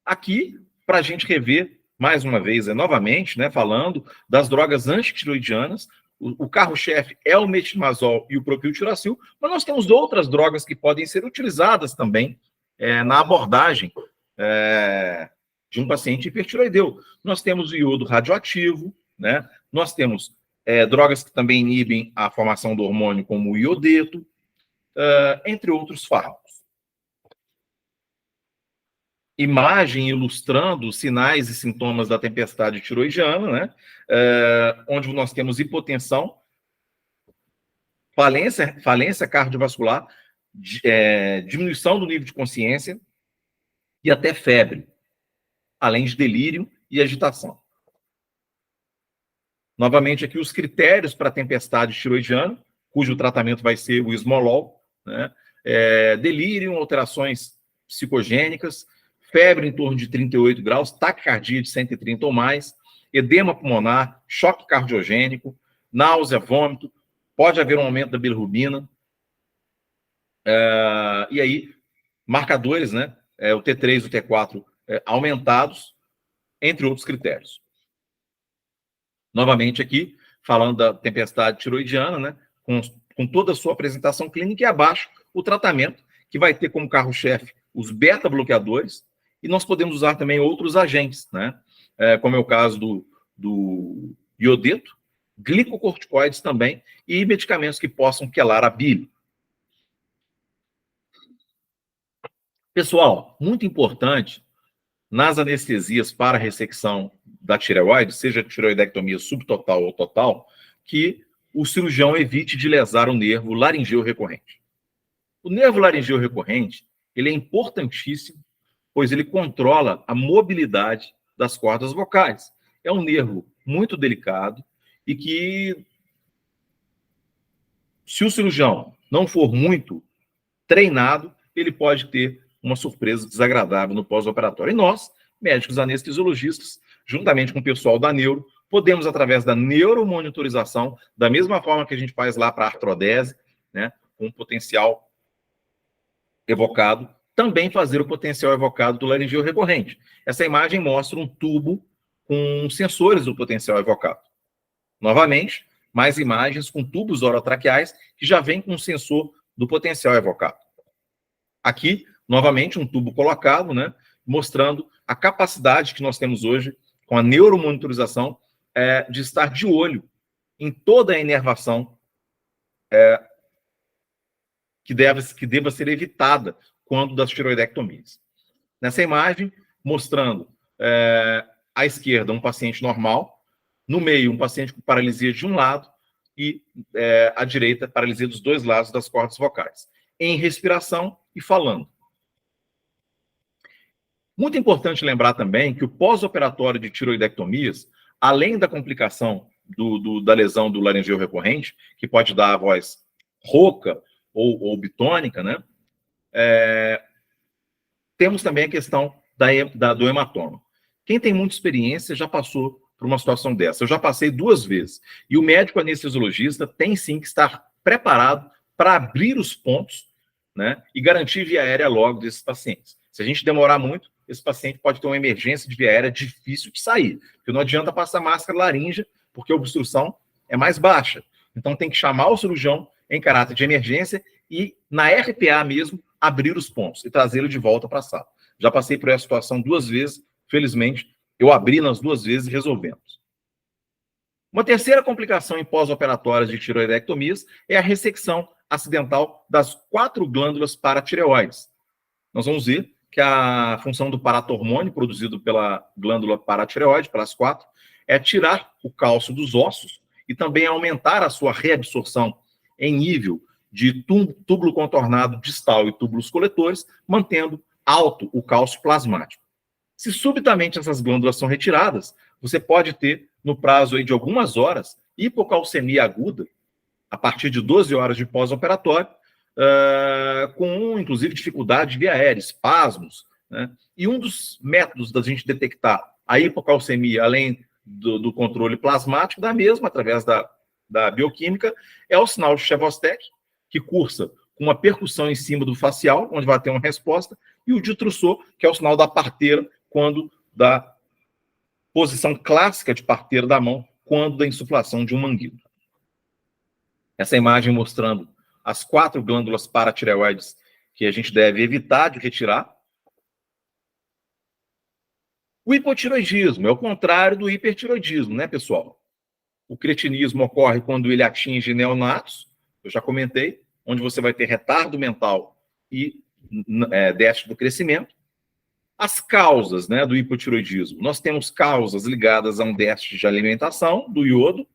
Aqui, para a gente rever, mais uma vez, novamente, né, falando das drogas antitiroidianas, o carro-chefe é o metilmazol e o propiltiracil, mas nós temos outras drogas que podem ser utilizadas também na abordagem de um paciente hipertiroideu. Nós temos o iodo radioativo, né? Nós temos drogas que também inibem a formação do hormônio, como o iodeto, entre outros fármacos. Imagem ilustrando os sinais e sintomas da tempestade tiroidiana, né? Onde nós temos hipotensão, falência cardiovascular, diminuição do nível de consciência e até febre, além de delírio e agitação. Novamente aqui os critérios para a tempestade tiroidiana, cujo tratamento vai ser o esmolol, né? Delírio, alterações psicogênicas, febre em torno de 38 graus, taquicardia de 130 ou mais, edema pulmonar, choque cardiogênico, náusea, vômito, pode haver um aumento da bilirrubina, e aí marcadores, né? O T3 e o T4 aumentados, entre outros critérios. Novamente aqui, falando da tempestade tiroidiana, né? Com toda a sua apresentação clínica, e abaixo o tratamento, que vai ter como carro-chefe os beta-bloqueadores, e nós podemos usar também outros agentes, né? Como é o caso do iodeto, glicocorticoides também e medicamentos que possam quelar a bile. Pessoal, muito importante, nas anestesias para ressecção da tireoide, seja tireoidectomia subtotal ou total, que o cirurgião evite de lesar o nervo laringeu recorrente. O nervo laringeu recorrente, ele é importantíssimo, pois ele controla a mobilidade das cordas vocais. É um nervo muito delicado e que, se o cirurgião não for muito treinado, ele pode ter uma surpresa desagradável no pós-operatório. E nós, médicos anestesiologistas, juntamente com o pessoal da neuro, podemos, através da neuromonitorização, da mesma forma que a gente faz lá para a artrodese, né, com o potencial evocado, também fazer o potencial evocado do laringeu recorrente. Essa imagem mostra um tubo com sensores do potencial evocado. Novamente, mais imagens com tubos orotraqueais que já vêm com um sensor do potencial evocado. Aqui, novamente, um tubo colocado, né, mostrando a capacidade que nós temos hoje, com a neuromonitorização, de estar de olho em toda a inervação que deva ser evitada quando das tireoidectomias. Nessa imagem, mostrando à esquerda um paciente normal, no meio um paciente com paralisia de um lado e à direita paralisia dos dois lados das cordas vocais, em respiração e falando. Muito importante lembrar também que o pós-operatório de tireoidectomias, além da complicação da lesão do laringeu recorrente, que pode dar a voz rouca ou bitônica, né? Temos também a questão do hematoma. Quem tem muita experiência já passou por uma situação dessa. Eu já passei 2 vezes. E o médico anestesiologista tem sim que estar preparado para abrir os pontos, né, e garantir via aérea logo desses pacientes. Se a gente demorar muito, esse paciente pode ter uma emergência de via aérea difícil de sair. Porque não adianta passar máscara laríngea, porque a obstrução é mais baixa. Então tem que chamar o cirurgião em caráter de emergência e, na RPA mesmo, abrir os pontos e trazê-lo de volta para a sala. Já passei por essa situação 2 vezes, felizmente, eu abri nas 2 vezes e resolvemos. Uma terceira complicação em pós-operatórias de tireoidectomias é a ressecção acidental das 4 glândulas paratireoides. Nós vamos ver que a função do paratormônio, produzido pela glândula paratireoide, pelas 4, é tirar o cálcio dos ossos e também aumentar a sua reabsorção em nível de túbulo contornado distal e túbulos coletores, mantendo alto o cálcio plasmático. Se subitamente essas glândulas são retiradas, você pode ter, no prazo aí de algumas horas, hipocalcemia aguda, a partir de 12 horas de pós-operatório, com, inclusive, dificuldade via aérea, espasmos, né? E um dos métodos da gente detectar a hipocalcemia, além do controle plasmático, da mesma, através da bioquímica, é o sinal de Chevostek, que cursa com uma percussão em cima do facial, onde vai ter uma resposta, e o de Trousseau, que é o sinal da parteira, quando da posição clássica de parteira da mão, quando da insuflação de um manguito. Essa imagem mostrando as 4 glândulas paratireoides que a gente deve evitar de retirar. O hipotiroidismo é o contrário do hipertiroidismo, né, pessoal? O cretinismo ocorre quando ele atinge neonatos, eu já comentei, onde você vai ter retardo mental e déficit do crescimento. As causas, né, do hipotiroidismo. Nós temos causas ligadas a um déficit de alimentação, do iodo,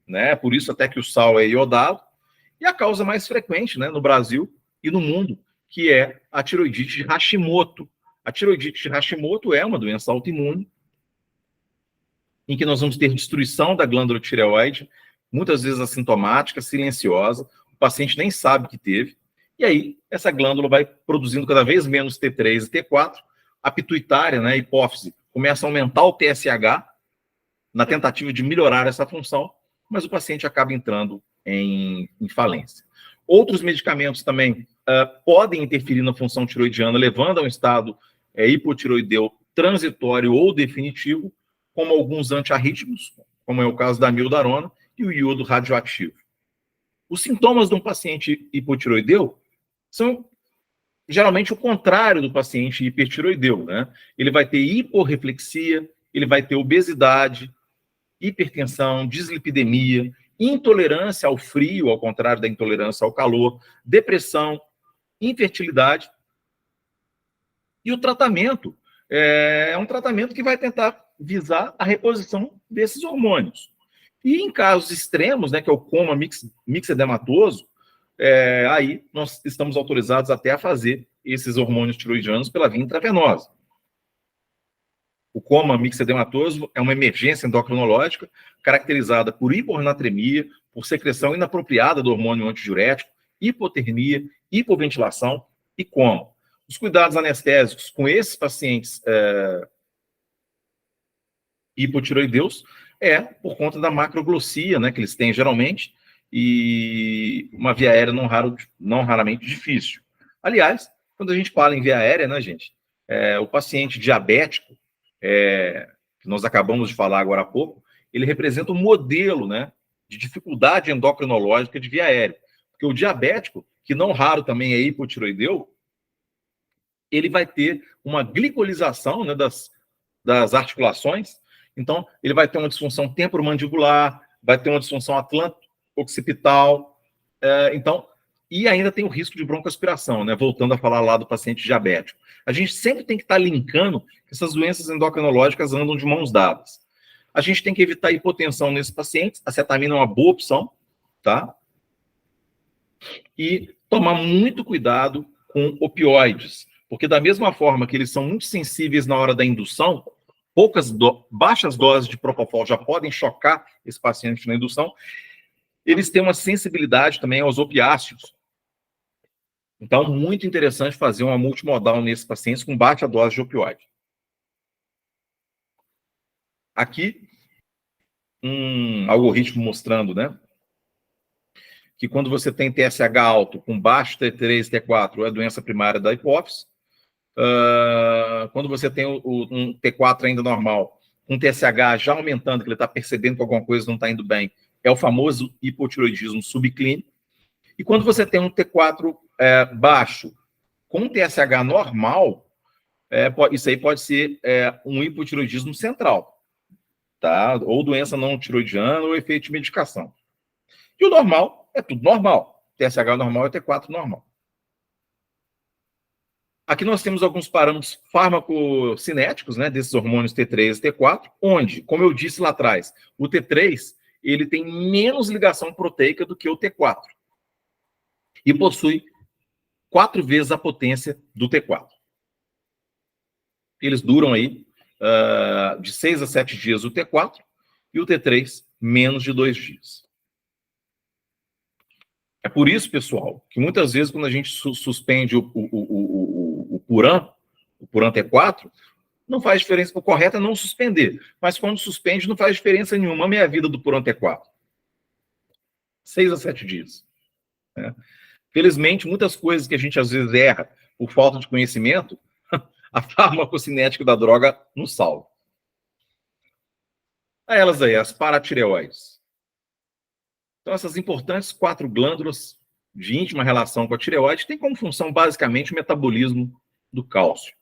né, por isso até que o sal é iodado. E a causa mais frequente, né, no Brasil e no mundo, que é a tiroidite de Hashimoto. A tiroidite de Hashimoto é uma doença autoimune, em que nós vamos ter destruição da glândula tireoide, muitas vezes assintomática, silenciosa, o paciente nem sabe que teve, e aí essa glândula vai produzindo cada vez menos T3 e T4, a pituitária, né, a hipófise, começa a aumentar o TSH, na tentativa de melhorar essa função, mas o paciente acaba entrando em falência. Outros medicamentos também podem interferir na função tiroidiana, levando a um estado hipotiroideu transitório ou definitivo, como alguns antiarrítmicos, como é o caso da amiodarona e o iodo radioativo. Os sintomas de um paciente hipotiroideu são geralmente o contrário do paciente hipertiroideu, né? Ele vai ter hiporreflexia, ele vai ter obesidade hipertensão, dislipidemia, intolerância ao frio, ao contrário da intolerância ao calor, depressão, infertilidade. E o tratamento é um tratamento que vai tentar visar a reposição desses hormônios. E em casos extremos, né, que é o coma mixedematoso, aí nós estamos autorizados até a fazer esses hormônios tiroidianos pela via intravenosa. O coma mixedematoso é uma emergência endocrinológica caracterizada por hiponatremia, por secreção inapropriada do hormônio antidiurético, hipotermia, hipoventilação e coma. Os cuidados anestésicos com esses pacientes hipotiroideus por conta da macroglossia, né, que eles têm geralmente, e uma via aérea não raramente difícil. Aliás, quando a gente fala em via aérea, né, gente, o paciente diabético, que nós acabamos de falar agora há pouco, ele representa um modelo, né, de dificuldade endocrinológica de via aérea. Porque o diabético, que não raro também é hipotiroideu, ele vai ter uma glicolização, né, das articulações. Então, ele vai ter uma disfunção temporomandibular, vai ter uma disfunção atlanto-occipital, e ainda tem o risco de broncoaspiração, né? Voltando a falar lá do paciente diabético. A gente sempre tem que estar linkando que essas doenças endocrinológicas andam de mãos dadas. A gente tem que evitar a hipotensão nesses pacientes, a cetamina é uma boa opção, tá? E tomar muito cuidado com opioides, porque da mesma forma que eles são muito sensíveis na hora da indução, baixas doses de propofol já podem chocar esse paciente na indução, eles têm uma sensibilidade também aos opiáceos. Então, muito interessante fazer uma multimodal nesses pacientes com baixa dose de opioide. Aqui, um algoritmo mostrando, né, que quando você tem TSH alto com baixo T3 e T4, é doença primária da hipófise. Quando você tem um T4 ainda normal, com TSH já aumentando, que ele está percebendo que alguma coisa não está indo bem, é o famoso hipotiroidismo subclínico. E quando você tem um T4 baixo com TSH normal, isso aí pode ser um hipotiroidismo central, tá? Ou doença não tiroidiana ou efeito de medicação. E o normal é tudo normal. TSH normal é T4 normal. Aqui nós temos alguns parâmetros farmacocinéticos, né, desses hormônios T3 e T4, onde, como eu disse lá atrás, o T3 ele tem menos ligação proteica do que o T4 e possui 4 vezes a potência do T4. Eles duram aí de 6 a 7 dias o T4 e o T3 menos de 2 dias. É por isso, pessoal, que muitas vezes quando a gente suspende o Puran T4, não faz diferença. O correto é não suspender, mas quando suspende não faz diferença nenhuma. Meia vida do Puran T4. 6 a 7 dias. Né? Felizmente, muitas coisas que a gente às vezes erra por falta de conhecimento, a farmacocinética da droga nos salva. A elas aí, as paratireoides. Então, essas importantes 4 glândulas de íntima relação com a tireoide têm como função, basicamente, o metabolismo do cálcio.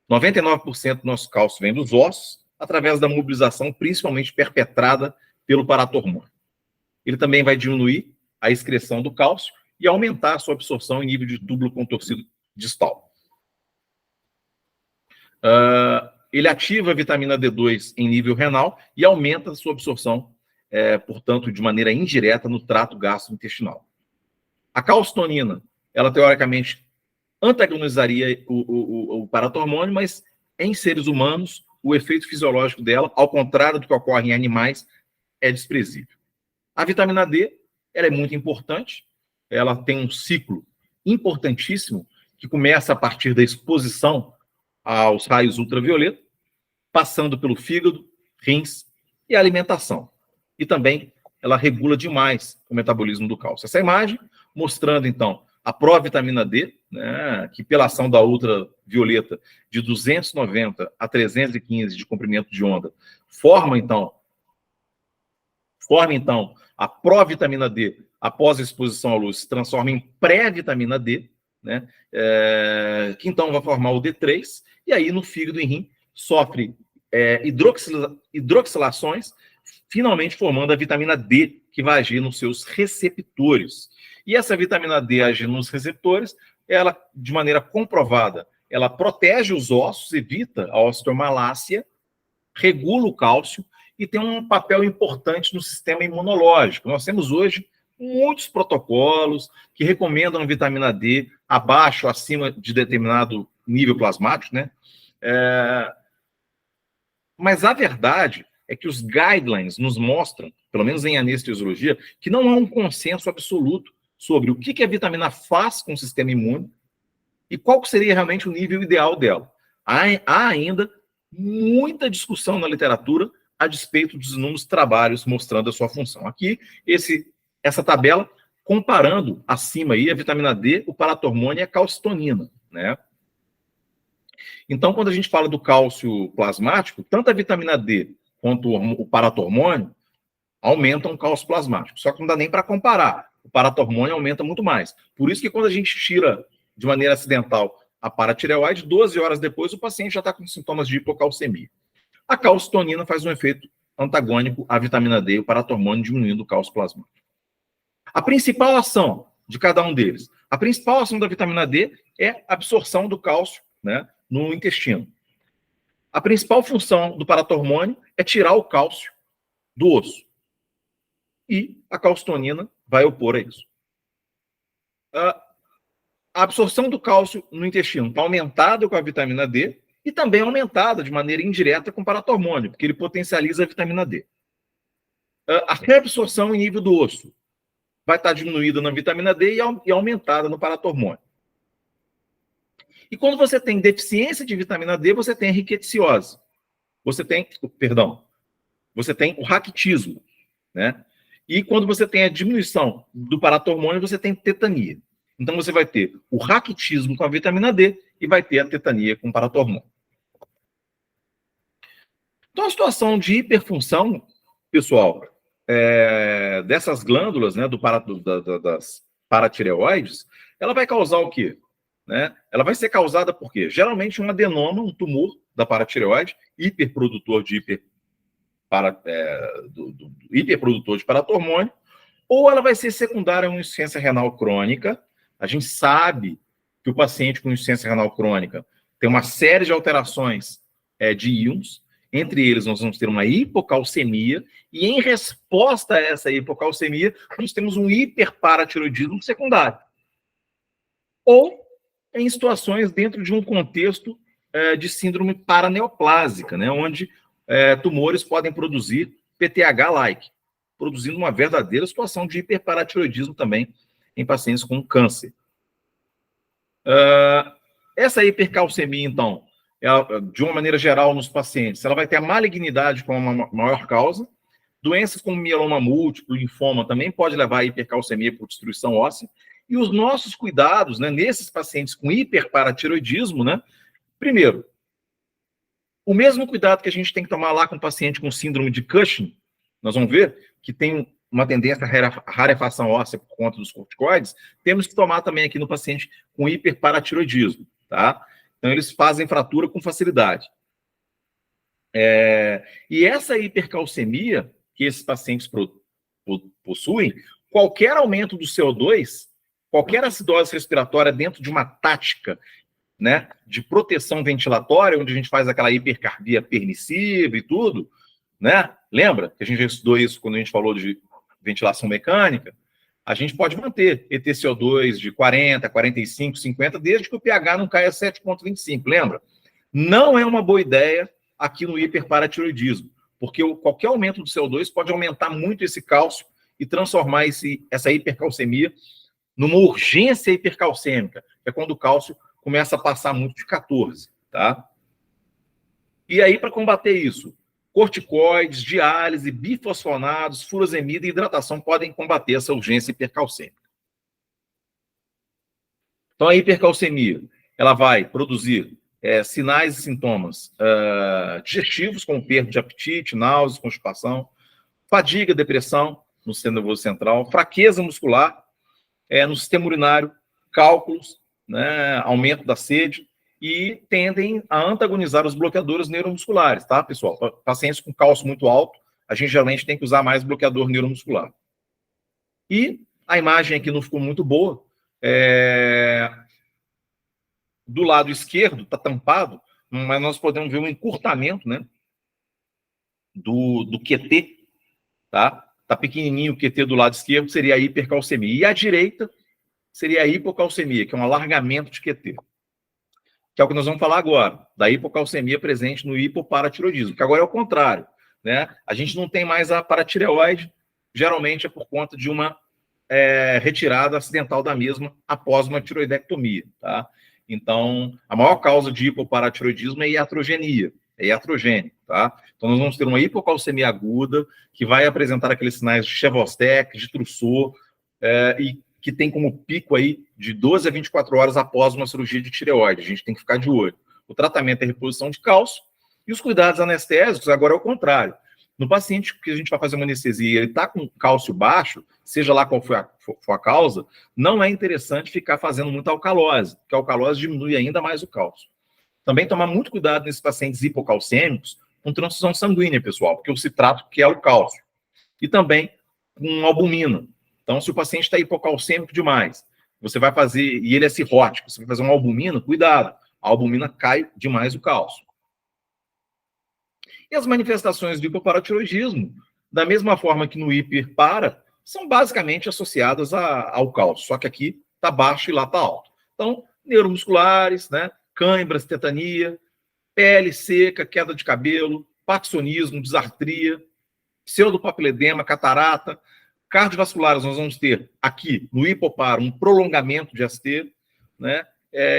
99% do nosso cálcio vem dos ossos, através da mobilização, principalmente perpetrada pelo paratormônio. Ele também vai diminuir a excreção do cálcio e aumentar a sua absorção em nível de túbulo contorcido distal. Ele ativa a vitamina D2 em nível renal e aumenta a sua absorção, portanto, de maneira indireta no trato gastrointestinal. A calcitonina, ela teoricamente antagonizaria o paratormônio, mas em seres humanos, o efeito fisiológico dela, ao contrário do que ocorre em animais, é desprezível. A vitamina D, ela é muito importante, ela tem um ciclo importantíssimo, que começa a partir da exposição aos raios ultravioleta, passando pelo fígado, rins e alimentação. E também ela regula demais o metabolismo do cálcio. Essa imagem mostrando, então, a provitamina D, né, que pela ação da ultravioleta de 290 a 315 de comprimento de onda, forma então a provitamina D, após a exposição à luz, se transforma em pré-vitamina D, né, que então vai formar o D3, e aí no fígado e rim sofre hidroxilações, finalmente formando a vitamina D, que vai agir nos seus receptores. E essa vitamina D agindo nos receptores, ela, de maneira comprovada, ela protege os ossos, evita a osteomalácia, regula o cálcio e tem um papel importante no sistema imunológico. Nós temos hoje muitos protocolos que recomendam a vitamina D abaixo, acima de determinado nível plasmático, né? Mas a verdade é que os guidelines nos mostram, pelo menos em anestesiologia, que não há um consenso absoluto sobre o que a vitamina faz com o sistema imune e qual seria realmente o nível ideal dela. Há ainda muita discussão na literatura a despeito dos inúmeros trabalhos mostrando a sua função. Aqui, essa tabela comparando acima aí a vitamina D, o paratormônio e a calcitonina, né? Então, quando a gente fala do cálcio plasmático, tanto a vitamina D quanto o paratormônio aumentam o cálcio plasmático. Só que não dá nem para comparar. O paratormônio aumenta muito mais. Por isso que quando a gente tira de maneira acidental a paratireoide, 12 horas depois o paciente já está com sintomas de hipocalcemia. A calcitonina faz um efeito antagônico à vitamina D e o paratormônio, diminuindo o cálcio plasmático. A principal ação de cada um deles, a principal ação da vitamina D é a absorção do cálcio, né, no intestino. A principal função do paratormônio é tirar o cálcio do osso. E a calcitonina vai opor a isso. A absorção do cálcio no intestino está aumentada com a vitamina D e também aumentada de maneira indireta com o paratormônio, porque ele potencializa a vitamina D. A reabsorção em nível do osso vai estar diminuída na vitamina D e aumentada no paratormônio. E quando você tem deficiência de vitamina D, você tem a riquetiose. Você tem o raquitismo, né? E quando você tem a diminuição do paratormônio, você tem tetania. Então você vai ter o raquitismo com a vitamina D e vai ter a tetania com o paratormônio. Então a situação de hiperfunção, pessoal, dessas glândulas, né, das paratireoides, ela vai causar o quê? Né? Ela vai ser causada por quê? Geralmente um adenoma, um tumor da paratireoide, hiperprodutor de hiperprodutor de paratormônio, ou ela vai ser secundária a uma insuficiência renal crônica. A gente sabe que o paciente com insuficiência renal crônica tem uma série de alterações de íons. Entre eles, nós vamos ter uma hipocalcemia, e em resposta a essa hipocalcemia, nós temos um hiperparatiroidismo secundário. Ou em situações dentro de um contexto de síndrome paraneoplásica, né, onde tumores podem produzir PTH-like, produzindo uma verdadeira situação de hiperparatiroidismo também em pacientes com câncer. Essa hipercalcemia, então, de uma maneira geral nos pacientes, ela vai ter a malignidade como uma maior causa. Doenças como mieloma múltiplo, linfoma, também pode levar a hipercalcemia por destruição óssea. E os nossos cuidados, né, nesses pacientes com hiperparatiroidismo, né, primeiro, o mesmo cuidado que a gente tem que tomar lá com o paciente com síndrome de Cushing, nós vamos ver que tem uma tendência à rarefação óssea por conta dos corticoides, temos que tomar também aqui no paciente com hiperparatiroidismo, tá? Então, eles fazem fratura com facilidade. E essa hipercalcemia que esses pacientes possuem, qualquer aumento do CO2, qualquer acidose respiratória dentro de uma tática, né, de proteção ventilatória, onde a gente faz aquela hipercarbia permissiva e tudo, né? Lembra que a gente já estudou isso quando a gente falou de ventilação mecânica? A gente pode manter EtCO2 de 40, 45, 50, desde que o pH não caia a 7,25, lembra? Não é uma boa ideia aqui no hiperparatiroidismo, porque qualquer aumento do CO2 pode aumentar muito esse cálcio e transformar essa hipercalcemia numa urgência hipercalcêmica, que é quando o cálcio começa a passar muito de 14, tá? E aí, para combater isso, corticoides, diálise, bifosfonados, furosemida e hidratação podem combater essa urgência hipercalcêmica. Então, a hipercalcemia, ela vai produzir sinais e sintomas digestivos, como perda de apetite, náuseas, constipação, fadiga, depressão no sistema nervoso central, fraqueza muscular no sistema urinário, cálculos, né, aumento da sede, e tendem a antagonizar os bloqueadores neuromusculares, tá, pessoal? Pacientes com cálcio muito alto a gente geralmente tem que usar mais bloqueador neuromuscular. E a imagem aqui não ficou muito boa. Do lado esquerdo está tampado, mas nós podemos ver um encurtamento, né, do QT, tá? Tá pequenininho o QT do lado esquerdo, seria a hipercalcemia. E à direita seria a hipocalcemia, que é um alargamento de QT. Que é o que nós vamos falar agora, da hipocalcemia presente no hipoparatiroidismo, que agora é o contrário, né? A gente não tem mais a paratireoide, geralmente é por conta de uma retirada acidental da mesma após uma tiroidectomia, tá? Então, a maior causa de hipoparatiroidismo é iatrogenia, é iatrogênico, tá? Então, nós vamos ter uma hipocalcemia aguda, que vai apresentar aqueles sinais de Chevostek, de Trousseau, e que tem como pico aí de 12 a 24 horas após uma cirurgia de tireoide. A gente tem que ficar de olho. O tratamento é reposição de cálcio e os cuidados anestésicos, agora é o contrário. No paciente que a gente vai fazer uma anestesia, ele está com cálcio baixo, seja lá qual for a causa, não é interessante ficar fazendo muita alcalose, porque a alcalose diminui ainda mais o cálcio. Também tomar muito cuidado nesses pacientes hipocalcêmicos com transfusão sanguínea, pessoal, porque o citrato que é o cálcio. E também com albumina. Então, se o paciente está hipocalcêmico demais, você vai fazer, e ele é cirrótico, você vai fazer uma albumina, cuidado, a albumina cai demais o cálcio. E as manifestações do hipoparatiroidismo, da mesma forma que no hiperpara, são basicamente associadas ao cálcio, só que aqui está baixo e lá está alto. Então, neuromusculares, né, cãibras, tetania, pele seca, queda de cabelo, parkinsonismo, disartria, pseudopapiledema, catarata. Cardiovasculares, nós vamos ter aqui no hipopara um prolongamento de ST, né?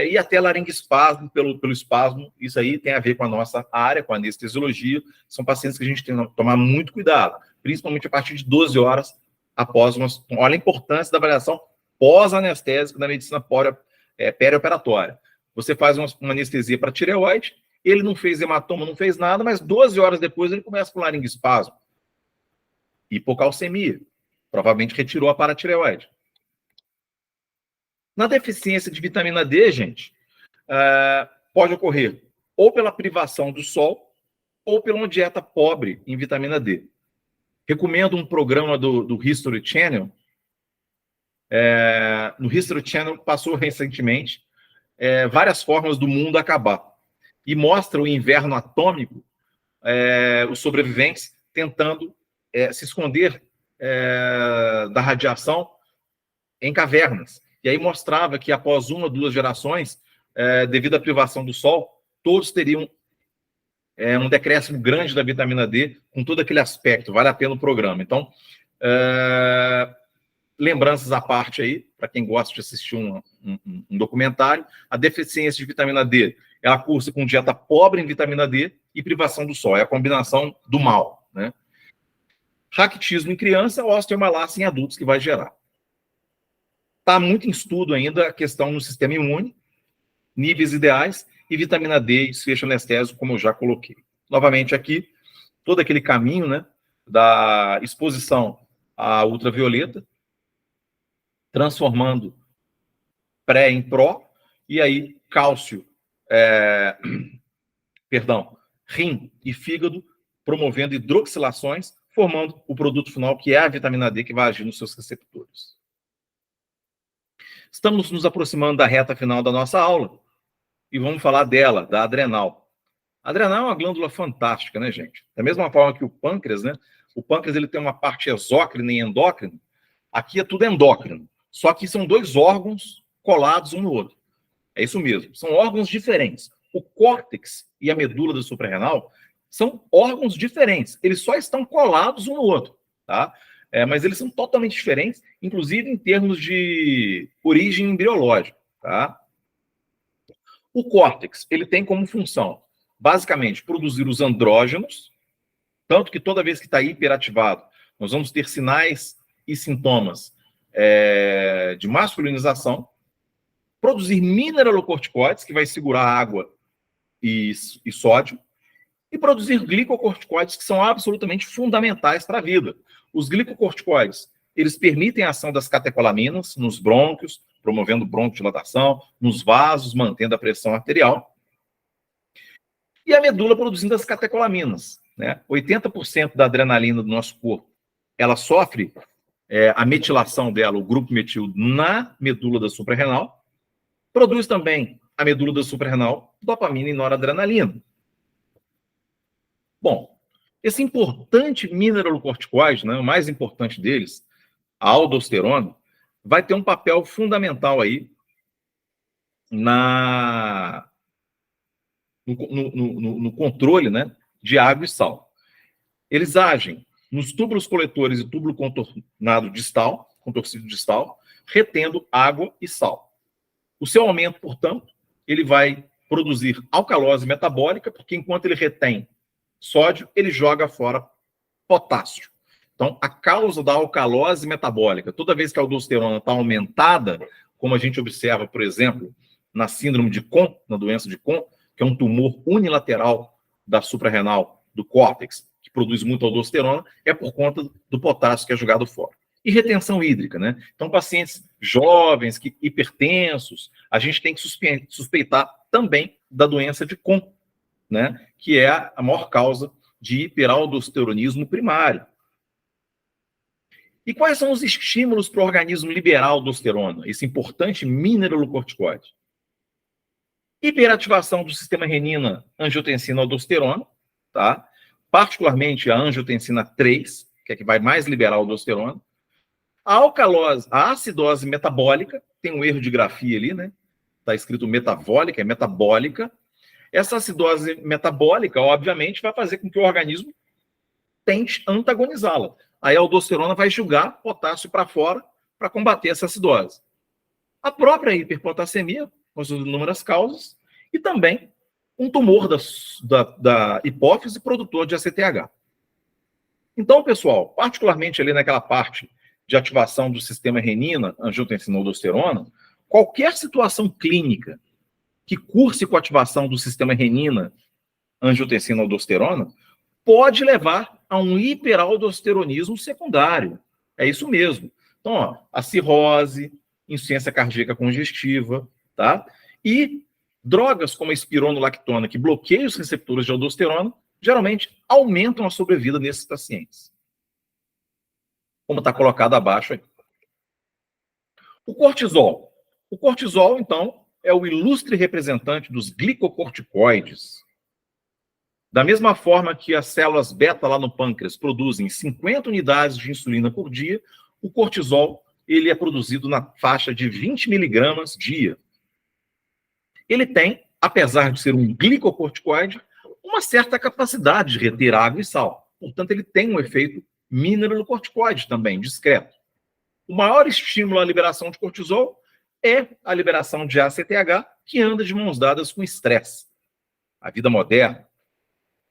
E até laringoespasmo pelo espasmo. Isso aí tem a ver com a nossa área, com a anestesiologia. São pacientes que a gente tem que tomar muito cuidado, principalmente a partir de 12 horas após uma... Olha a importância da avaliação pós-anestésica da medicina perioperatória. Você faz uma anestesia para tireoide, ele não fez hematoma, não fez nada, mas 12 horas depois ele começa com laringoespasmo. Hipocalcemia. Provavelmente retirou a paratireoide. Na deficiência de vitamina D, gente, pode ocorrer ou pela privação do sol ou pela uma dieta pobre em vitamina D. Recomendo um programa do History Channel. No History Channel passou recentemente várias formas do mundo acabar. E mostra o inverno atômico, os sobreviventes tentando se esconder da radiação em cavernas. E aí mostrava que após 1 ou 2 gerações, devido à privação do sol, todos teriam um decréscimo grande da vitamina D, com todo aquele aspecto. Vale a pena o programa. Então, lembranças à parte aí, para quem gosta de assistir um documentário, a deficiência de vitamina D, ela cursa com dieta pobre em vitamina D e privação do sol. É a combinação do mal, né? Raquitismo em criança, osteomalácia em adultos que vai gerar. Está muito em estudo ainda a questão no sistema imune, níveis ideais e vitamina D e desfecho anestésico, como eu já coloquei. Novamente aqui, todo aquele caminho, né, da exposição à ultravioleta, transformando pré em pró, e aí cálcio, rim e fígado, promovendo hidroxilações, formando o produto final, que é a vitamina D, que vai agir nos seus receptores. Estamos nos aproximando da reta final da nossa aula e vamos falar dela, da adrenal. A adrenal é uma glândula fantástica, né, gente? Da mesma forma que o pâncreas, né? O pâncreas ele tem uma parte exócrina e endócrina. Aqui é tudo endócrino. Só que são 2 órgãos colados um no outro. É isso mesmo. São órgãos diferentes. O córtex e a medula do suprarrenal são órgãos diferentes. Eles só estão colados um no outro, tá? Mas eles são totalmente diferentes, inclusive em termos de origem embriológica, tá? O córtex, ele tem como função, basicamente, produzir os andrógenos, tanto que toda vez que está hiperativado, nós vamos ter sinais e sintomas de masculinização, produzir mineralocorticoides, que vai segurar água e sódio, e produzir glicocorticoides, que são absolutamente fundamentais para a vida. Os glicocorticoides, eles permitem a ação das catecolaminas nos brônquios, promovendo broncodilatação, nos vasos, mantendo a pressão arterial. E a medula produzindo as catecolaminas, né? 80% da adrenalina do nosso corpo, ela sofre a metilação dela, o grupo metil, na medula da suprarrenal. Produz também a medula da suprarrenal dopamina e noradrenalina. Bom, esse importante mineralocorticoide, né, o mais importante deles, a aldosterona, vai ter um papel fundamental aí no controle, né, de água e sal. Eles agem nos túbulos coletores e túbulo contorcido distal, retendo água e sal. O seu aumento, portanto, ele vai produzir alcalose metabólica, porque enquanto ele retém sódio, ele joga fora potássio. Então, a causa da alcalose metabólica, toda vez que a aldosterona está aumentada, como a gente observa, por exemplo, na síndrome de Kohn, na doença de Kohn, que é um tumor unilateral da suprarrenal, do córtex, que produz muita aldosterona, é por conta do potássio que é jogado fora. E retenção hídrica, né? Então, pacientes jovens, hipertensos, a gente tem que suspeitar também da doença de Kohn, né? Que é a maior causa de hiperaldosteronismo primário. E quais são os estímulos para o organismo liberar aldosterona, esse importante mineralocorticoide? Hiperativação do sistema renina, angiotensina, aldosterona, tá? Particularmente a angiotensina 3, que é a que vai mais liberar aldosterona. A alcalose, a acidose metabólica, tem um erro de grafia ali, né? Está escrito metabólica, é metabólica. Essa acidose metabólica, obviamente, vai fazer com que o organismo tente antagonizá-la. Aí a aldosterona vai jogar potássio para fora para combater essa acidose. A própria hiperpotassemia, com as inúmeras causas, e também um tumor da hipófise produtor de ACTH. Então, pessoal, particularmente ali naquela parte de ativação do sistema renina, angiotensina, aldosterona, qualquer situação clínica que curse com a ativação do sistema renina, angiotensina, aldosterona, pode levar a um hiperaldosteronismo secundário. É isso mesmo. Então, ó, a cirrose, insuficiência cardíaca congestiva, tá? E drogas como a espironolactona, que bloqueiam os receptores de aldosterona, geralmente aumentam a sobrevida nesses pacientes. Como está colocado abaixo aí. O cortisol. O cortisol, então, é o ilustre representante dos glicocorticoides. Da mesma forma que as células beta lá no pâncreas produzem 50 unidades de insulina por dia, o cortisol ele é produzido na faixa de 20 miligramas dia. Ele tem, apesar de ser um glicocorticoide, uma certa capacidade de reter água e sal. Portanto, ele tem um efeito mineralocorticoide também, discreto. O maior estímulo à liberação de cortisol é a liberação de ACTH, que anda de mãos dadas com estresse. A vida moderna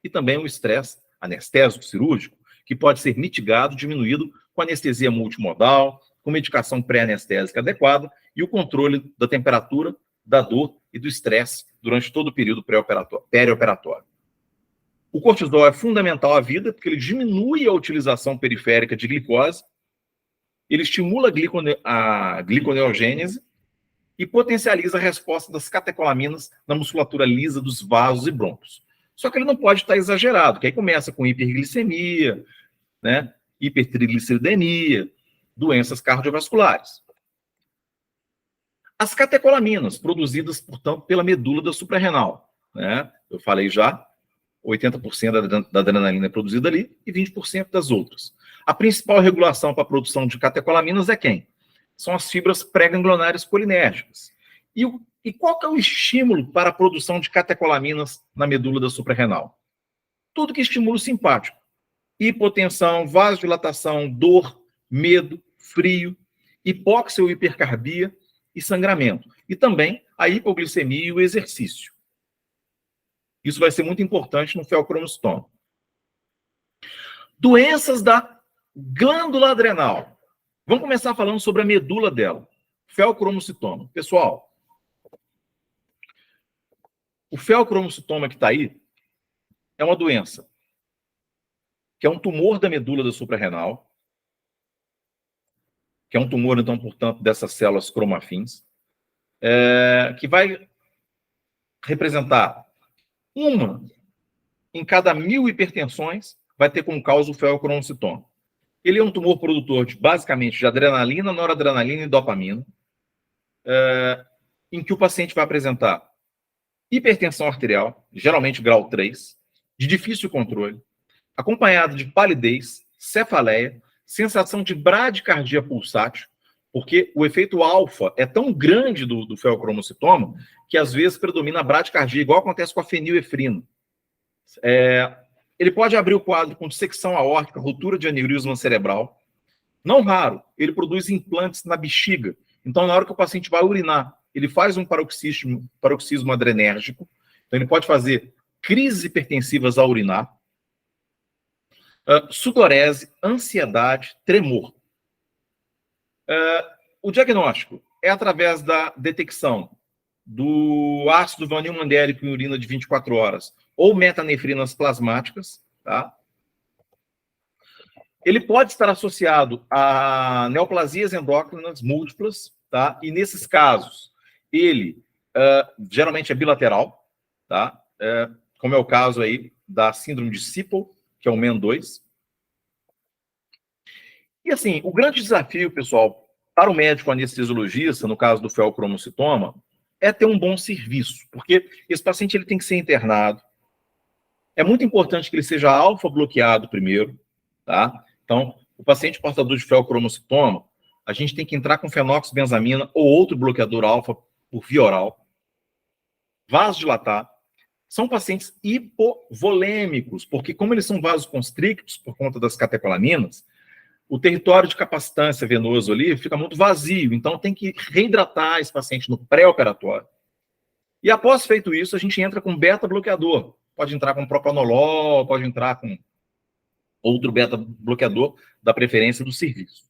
e também o estresse anestésico cirúrgico, que pode ser mitigado, diminuído com anestesia multimodal, com medicação pré-anestésica adequada e o controle da temperatura, da dor e do estresse durante todo o período perioperatório. O cortisol é fundamental à vida porque ele diminui a utilização periférica de glicose, ele estimula a gliconeogênese e potencializa a resposta das catecolaminas na musculatura lisa dos vasos e brônquios. Só que ele não pode estar exagerado, que aí começa com hiperglicemia, né, hipertrigliceridemia, doenças cardiovasculares. As catecolaminas, produzidas, portanto, pela medula da suprarrenal, né? Eu falei já, 80% da adrenalina é produzida ali e 20% das outras. A principal regulação para a produção de catecolaminas é quem? São as fibras pré-ganglionares colinérgicas. E qual que é o estímulo para a produção de catecolaminas na medula da suprarrenal? Tudo que estimula o simpático. Hipotensão, vasodilatação, dor, medo, frio, hipóxia ou hipercarbia e sangramento. E também a hipoglicemia e o exercício. Isso vai ser muito importante no feocromocitoma. Doenças da glândula adrenal. Vamos começar falando sobre a medula dela. Feocromocitoma. Pessoal, o feocromocitoma que está aí é uma doença que é um tumor da medula da suprarrenal, que é um tumor, então, portanto, dessas células cromafins, que vai representar uma em cada 1.000 hipertensões vai ter como causa o feocromocitoma. Ele é um tumor produtor basicamente de adrenalina, noradrenalina e dopamina, em que o paciente vai apresentar hipertensão arterial, geralmente grau 3, de difícil controle, acompanhado de palidez, cefaleia, sensação de bradicardia pulsátil, porque o efeito alfa é tão grande do feocromocitoma que às vezes predomina a bradicardia, igual acontece com a fenilefrina. Ele pode abrir o quadro com dissecção aórtica, ruptura de aneurisma cerebral. Não raro, ele produz implantes na bexiga. Então, na hora que o paciente vai urinar, ele faz um paroxismo adrenérgico. Então, ele pode fazer crises hipertensivas ao urinar. Sudorese, ansiedade, tremor. O diagnóstico é através da detecção do ácido vanilmandélico em urina de 24 horas ou metanefrinas plasmáticas, tá? Ele pode estar associado a neoplasias endócrinas múltiplas, tá? E nesses casos, ele geralmente é bilateral, tá? Como é o caso aí da síndrome de Sippel, que é o MEN2. E assim, o grande desafio, pessoal, para o médico anestesiologista, no caso do feocromocitoma, é ter um bom serviço, porque esse paciente ele tem que ser internado. É muito importante que ele seja alfa-bloqueado primeiro, tá? Então, o paciente portador de feocromocitoma, a gente tem que entrar com fenoxibenzamina ou outro bloqueador alfa por via oral. Vasodilatar. São pacientes hipovolêmicos, porque como eles são vasoconstrictos por conta das catecolaminas, o território de capacitância venoso ali fica muito vazio, então tem que reidratar esse paciente no pré-operatório. E após feito isso, a gente entra com beta-bloqueador. Pode entrar com propranolol, pode entrar com outro beta-bloqueador da preferência do serviço.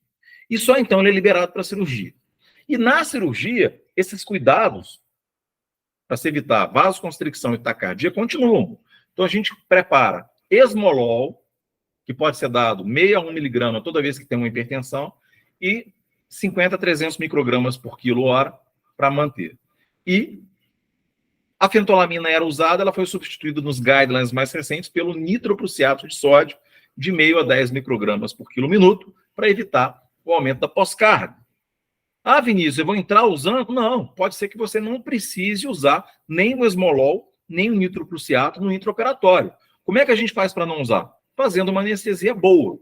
E só então ele é liberado para a cirurgia. E na cirurgia, esses cuidados para se evitar vasoconstricção e taquicardia continuam. Então a gente prepara esmolol, que pode ser dado meio a 1 miligrama toda vez que tem uma hipertensão, e 50 a 300 microgramas por quilo-hora para manter. E a fentolamina era usada, ela foi substituída nos guidelines mais recentes pelo nitroprusiato de sódio, de meio a 10 microgramas por quilo-minuto, para evitar o aumento da pós-carga. Ah, Vinícius, eu vou entrar usando? Não, pode ser que você não precise usar nem o esmolol, nem o nitroprusiato no intraoperatório. Como é que a gente faz para não usar? Fazendo uma anestesia boa.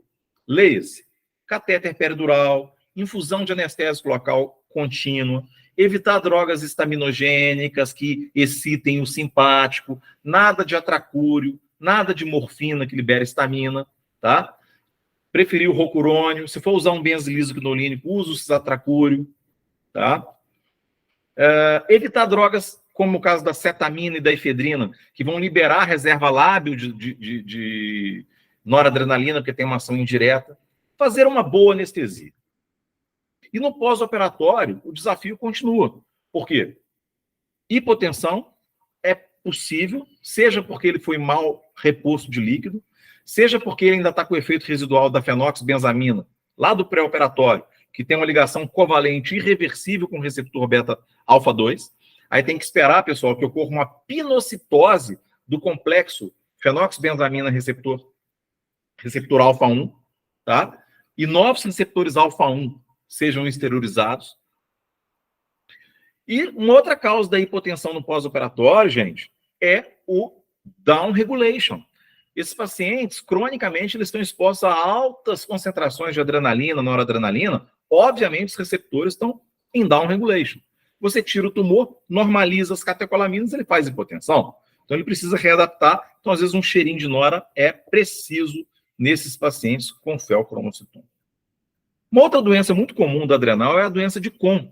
Leia-se: catéter peridural, infusão de anestésico local contínua, evitar drogas estaminogênicas que excitem o simpático, nada de atracúrio, nada de morfina que libera estamina, tá? Preferir o rocurônio. Se for usar um benzilisoquinolínico, use o cisatracúrio, tá? Evitar drogas como o caso da cetamina e da efedrina, que vão liberar a reserva lábil de noradrenalina, porque tem uma ação indireta. Fazer uma boa anestesia. E no pós-operatório, o desafio continua. Por quê? Hipotensão é possível, seja porque ele foi mal reposto de líquido, seja porque ele ainda está com o efeito residual da fenoxibenzamina, lá do pré-operatório, que tem uma ligação covalente irreversível com o receptor beta-alfa-2. Aí tem que esperar, pessoal, que ocorra uma pinocitose do complexo fenoxibenzamina receptor alfa-1, tá? E novos receptores alfa-1 sejam exteriorizados. E uma outra causa da hipotensão no pós-operatório, gente, é o down regulation. Esses pacientes, cronicamente, eles estão expostos a altas concentrações de adrenalina, noradrenalina. Obviamente, os receptores estão em down regulation. Você tira o tumor, normaliza as catecolaminas, ele faz hipotensão. Então, ele precisa readaptar. Então, às vezes, um cheirinho de nora é preciso nesses pacientes com feocromocitoma. Uma outra doença muito comum da adrenal é a doença de Kohn,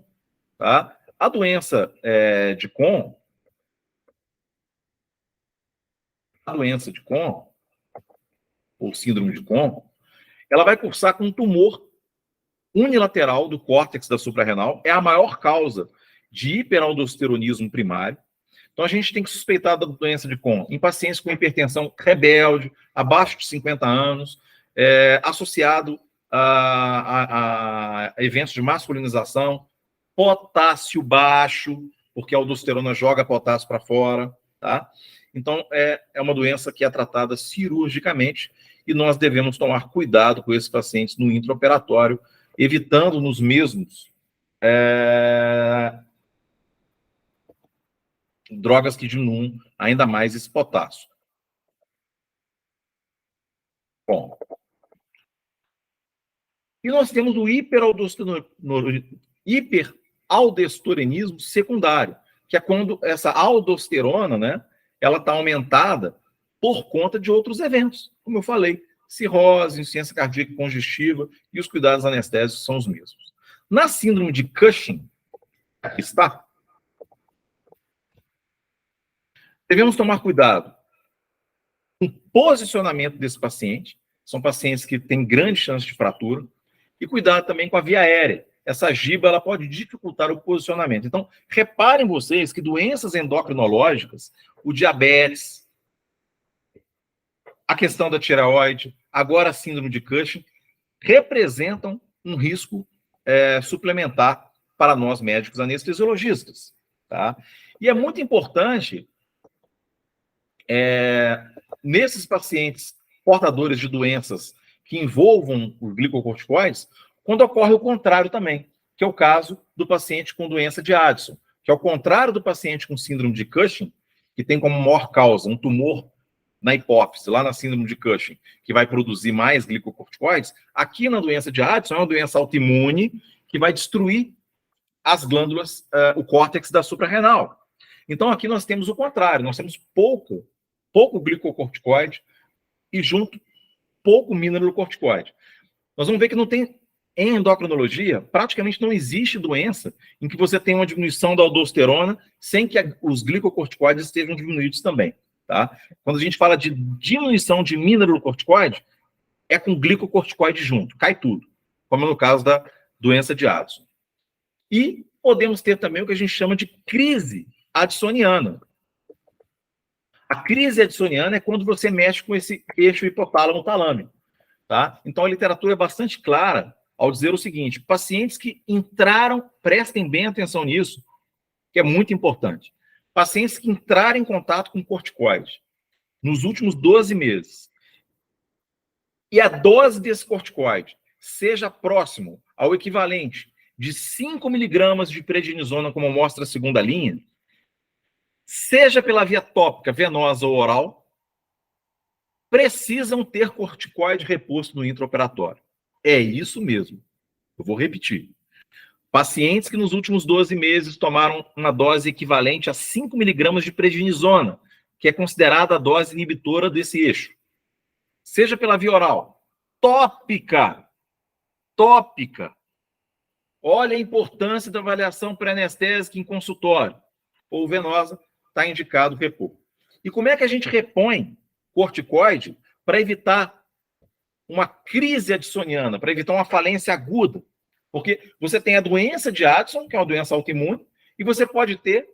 tá? A doença de Kohn, ou síndrome de Kohn, ela vai cursar com um tumor unilateral do córtex da suprarrenal, é a maior causa de hiperaldosteronismo primário. Então, a gente tem que suspeitar da doença de Kohn em pacientes com hipertensão rebelde, abaixo de 50 anos, associado a eventos de masculinização, potássio baixo, porque a aldosterona joga potássio para fora, tá? Então, é uma doença que é tratada cirurgicamente e nós devemos tomar cuidado com esses pacientes no intraoperatório, evitando nos mesmos drogas que diminuam ainda mais esse potássio. Bom, e nós temos o hiperaldosteronismo secundário, que é quando essa aldosterona, né, ela está aumentada por conta de outros eventos. Como eu falei, cirrose, insuficiência cardíaca congestiva e os cuidados anestésicos são os mesmos. Na síndrome de Cushing, aqui está, devemos tomar cuidado com o posicionamento desse paciente. São pacientes que têm grande chance de fratura. E cuidado também com a via aérea. Essa giba ela pode dificultar o posicionamento. Então, reparem vocês que doenças endocrinológicas, o diabetes, a questão da tireoide, agora a síndrome de Cushing, representam um risco suplementar para nós médicos anestesiologistas. Tá? E é muito importante, nesses pacientes portadores de doenças que envolvam os glicocorticoides, quando ocorre o contrário também, que é o caso do paciente com doença de Addison, que ao contrário do paciente com síndrome de Cushing, que tem como maior causa um tumor na hipófise, lá na síndrome de Cushing, que vai produzir mais glicocorticoides, aqui na doença de Addison é uma doença autoimune que vai destruir as glândulas, o córtex da suprarrenal. Então aqui nós temos o contrário, nós temos pouco glicocorticoide e junto pouco mineralocorticoide. Nós vamos ver que não tem, em endocrinologia, praticamente não existe doença em que você tem uma diminuição da aldosterona sem que os glicocorticoides estejam diminuídos também. Tá? Quando a gente fala de diminuição de mineralocorticoide, é com glicocorticoide junto, cai tudo, como no caso da doença de Addison. E podemos ter também o que a gente chama de crise addisoniana. A crise addisoniana é quando você mexe com esse eixo hipotálamo-talâmico. Tá? Então, a literatura é bastante clara ao dizer o seguinte: pacientes que entraram, prestem bem atenção nisso, que é muito importante. Pacientes que entraram em contato com corticoide nos últimos 12 meses e a dose desse corticoide seja próximo ao equivalente de 5 miligramas de prednisona, como mostra a segunda linha, seja pela via tópica, venosa ou oral, precisam ter corticoide reposto no intraoperatório. É isso mesmo. Eu vou repetir. Pacientes que nos últimos 12 meses tomaram uma dose equivalente a 5 miligramas de prednisona, que é considerada a dose inibitora desse eixo, seja pela via oral, tópica. Olha a importância da avaliação pré-anestésica em consultório. Ou venosa, está indicado repor. E como é que a gente repõe corticoide para evitar uma crise addisoniana, para evitar uma falência aguda? Porque você tem a doença de Addison, que é uma doença autoimune, e você pode ter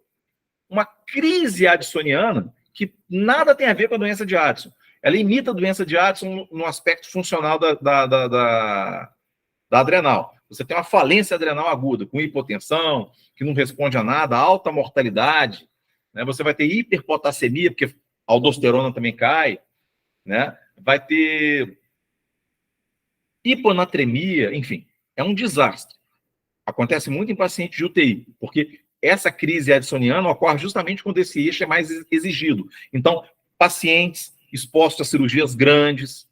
uma crise addisoniana que nada tem a ver com a doença de Addison. Ela imita a doença de Addison no aspecto funcional da adrenal. Você tem uma falência adrenal aguda, com hipotensão, que não responde a nada, alta mortalidade, né? Você vai ter hiperpotassemia, porque a aldosterona também cai, né? Vai ter hiponatremia, enfim, é um desastre. Acontece muito em pacientes de UTI, porque essa crise addisoniana ocorre justamente quando esse eixo é mais exigido. Então, pacientes expostos a cirurgias grandes,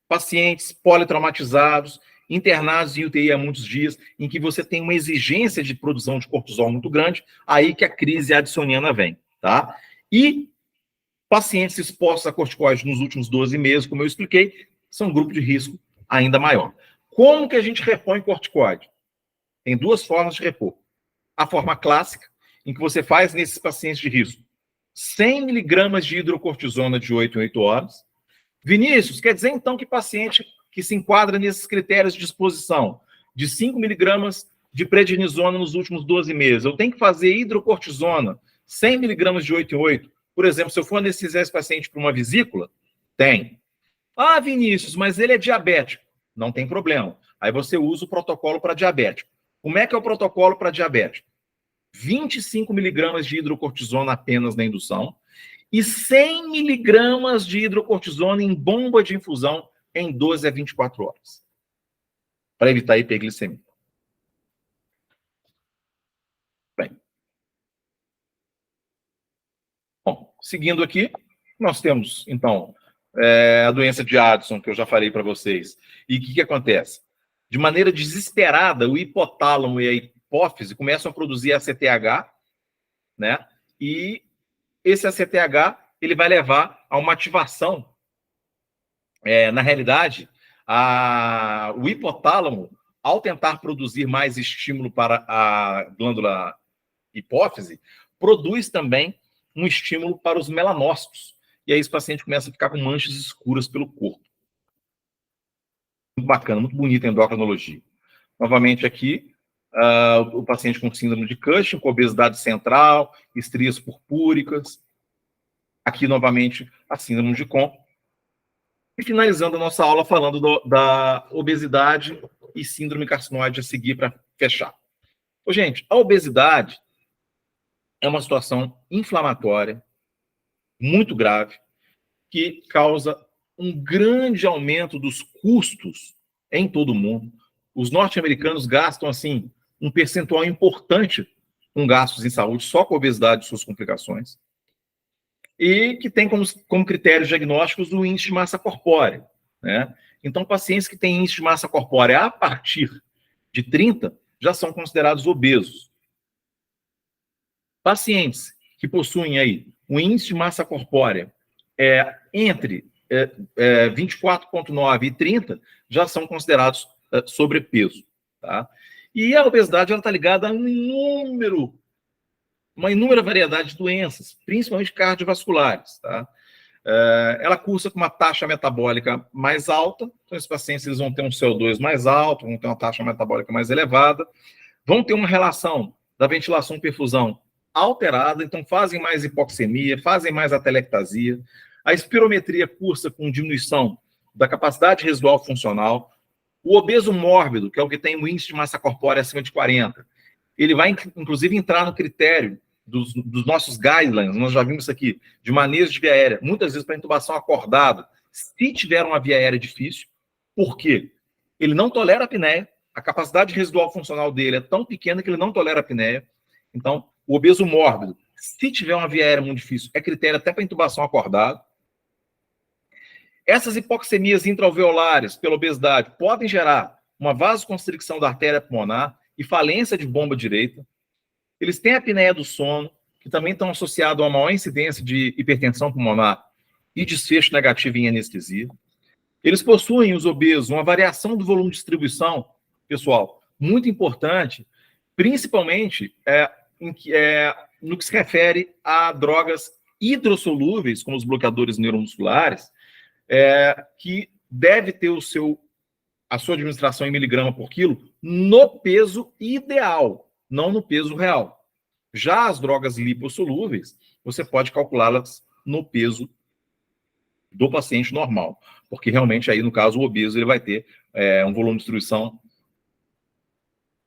pacientes politraumatizados, internados em UTI há muitos dias, em que você tem uma exigência de produção de cortisol muito grande, aí que a crise addisoniana vem, tá? E pacientes expostos a corticoides nos últimos 12 meses, como eu expliquei, são um grupo de risco ainda maior. Como que a gente repõe corticoide? Tem duas formas de repor. A forma clássica, em que você faz nesses pacientes de risco 100 miligramas de hidrocortisona de 8 em 8 horas. Vinícius, quer dizer então que paciente que se enquadra nesses critérios de disposição de 5 miligramas de prednisona nos últimos 12 meses, eu tenho que fazer hidrocortisona 100 miligramas de 8 em 8? Por exemplo, se eu for anestesiar esse paciente para uma vesícula, tem. Ah, Vinícius, mas ele é diabético. Não tem problema. Aí você usa o protocolo para diabético. Como é que é o protocolo para diabético? 25 miligramas de hidrocortisona apenas na indução e 100 miligramas de hidrocortisona em bomba de infusão em 12 a 24 horas, para evitar hiperglicemia. Bem. Bom, seguindo aqui, nós temos, então, a doença de Addison, que eu já falei para vocês. E o que acontece? De maneira desesperada, o hipotálamo e a hipófise começam a produzir ACTH, né? E esse ACTH, ele vai levar a uma ativação. Na realidade, o hipotálamo, ao tentar produzir mais estímulo para a glândula hipófise, produz também um estímulo para os melanócitos. E aí esse paciente começa a ficar com manchas escuras pelo corpo. Muito bacana, muito bonita a endocrinologia. Novamente aqui, o paciente com síndrome de Cushing, com obesidade central, estrias purpúricas. Aqui, novamente, a síndrome de Cohn. E finalizando a nossa aula falando da obesidade e síndrome carcinoide a seguir para fechar. Gente, a obesidade é uma situação inflamatória, muito grave, que causa um grande aumento dos custos em todo o mundo. Os norte-americanos gastam, assim, um percentual importante com gastos em saúde, só com obesidade e suas complicações. E que tem como critérios diagnósticos o índice de massa corpórea, né? Então, pacientes que têm índice de massa corpórea a partir de 30 já são considerados obesos. Pacientes que possuem aí um índice de massa corpórea entre 24,9 e 30 já são considerados sobrepeso, tá? E a obesidade está ligada a uma inúmera variedade de doenças, principalmente cardiovasculares, tá? Ela cursa com uma taxa metabólica mais alta, então esses pacientes eles vão ter um CO2 mais alto, vão ter uma taxa metabólica mais elevada, vão ter uma relação da ventilação-perfusão alterada, então fazem mais hipoxemia, fazem mais atelectasia. A espirometria cursa com diminuição da capacidade residual funcional. O obeso mórbido, que é o que tem o índice de massa corpórea acima de 40, ele vai, inclusive, entrar no critério dos nossos guidelines, nós já vimos isso aqui, de manejo de via aérea, muitas vezes para intubação acordada, se tiver uma via aérea difícil. Por quê? Ele não tolera a apneia, a capacidade residual funcional dele é tão pequena que ele não tolera a apneia. Então, o obeso mórbido, se tiver uma via aérea muito difícil, é critério até para intubação acordada. Essas hipoxemias intraalveolares pela obesidade podem gerar uma vasoconstricção da artéria pulmonar e falência de bomba direita. Eles têm a apneia do sono, que também estão associados a uma maior incidência de hipertensão pulmonar e desfecho negativo em anestesia. Eles possuem, os obesos, uma variação do volume de distribuição, pessoal, muito importante, principalmente no que se refere a drogas hidrossolúveis, como os bloqueadores neuromusculares, que deve ter a sua administração em miligrama por quilo no peso ideal, não no peso real. Já as drogas lipossolúveis, você pode calculá-las no peso do paciente normal, porque realmente aí, no caso, o obeso ele vai ter um volume de distribuição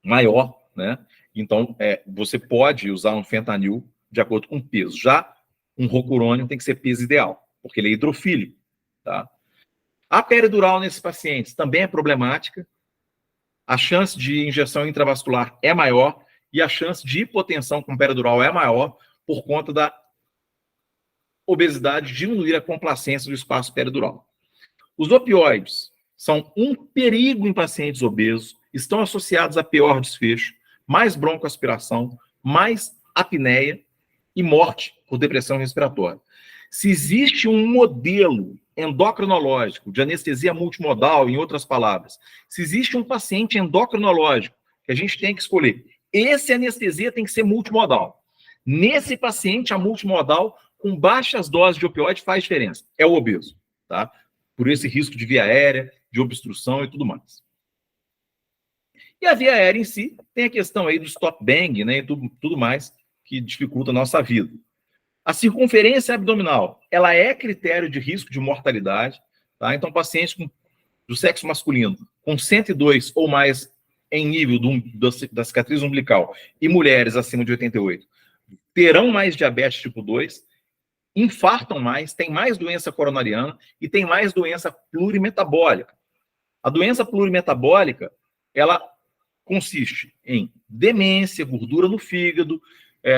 maior, né? Então, você pode usar um fentanil de acordo com o peso. Já um rocurônio tem que ser peso ideal, porque ele é hidrofílico, tá? A peridural nesses pacientes também é problemática. A chance de injeção intravascular é maior e a chance de hipotensão com peridural é maior por conta da obesidade diminuir a complacência do espaço peridural. Os opioides são um perigo em pacientes obesos, estão associados a pior desfecho, mais broncoaspiração, mais apneia e morte por depressão respiratória. Se existe um modelo endocrinológico de anestesia multimodal, em outras palavras, se existe um paciente endocrinológico que a gente tem que escolher, esse anestesia tem que ser multimodal. Nesse paciente, a multimodal, com baixas doses de opioide, faz diferença. É o obeso, tá? Por esse risco de via aérea, de obstrução e tudo mais. E a via aérea em si tem a questão aí do stop bang, né, e tudo mais que dificulta a nossa vida. A circunferência abdominal, ela é critério de risco de mortalidade, tá? Então, pacientes do sexo masculino com 102 ou mais em nível da cicatriz umbilical e mulheres acima de 88 terão mais diabetes tipo 2 infartam mais, têm mais doença coronariana e têm mais doença plurimetabólica. A doença plurimetabólica, ela consiste em demência, gordura no fígado,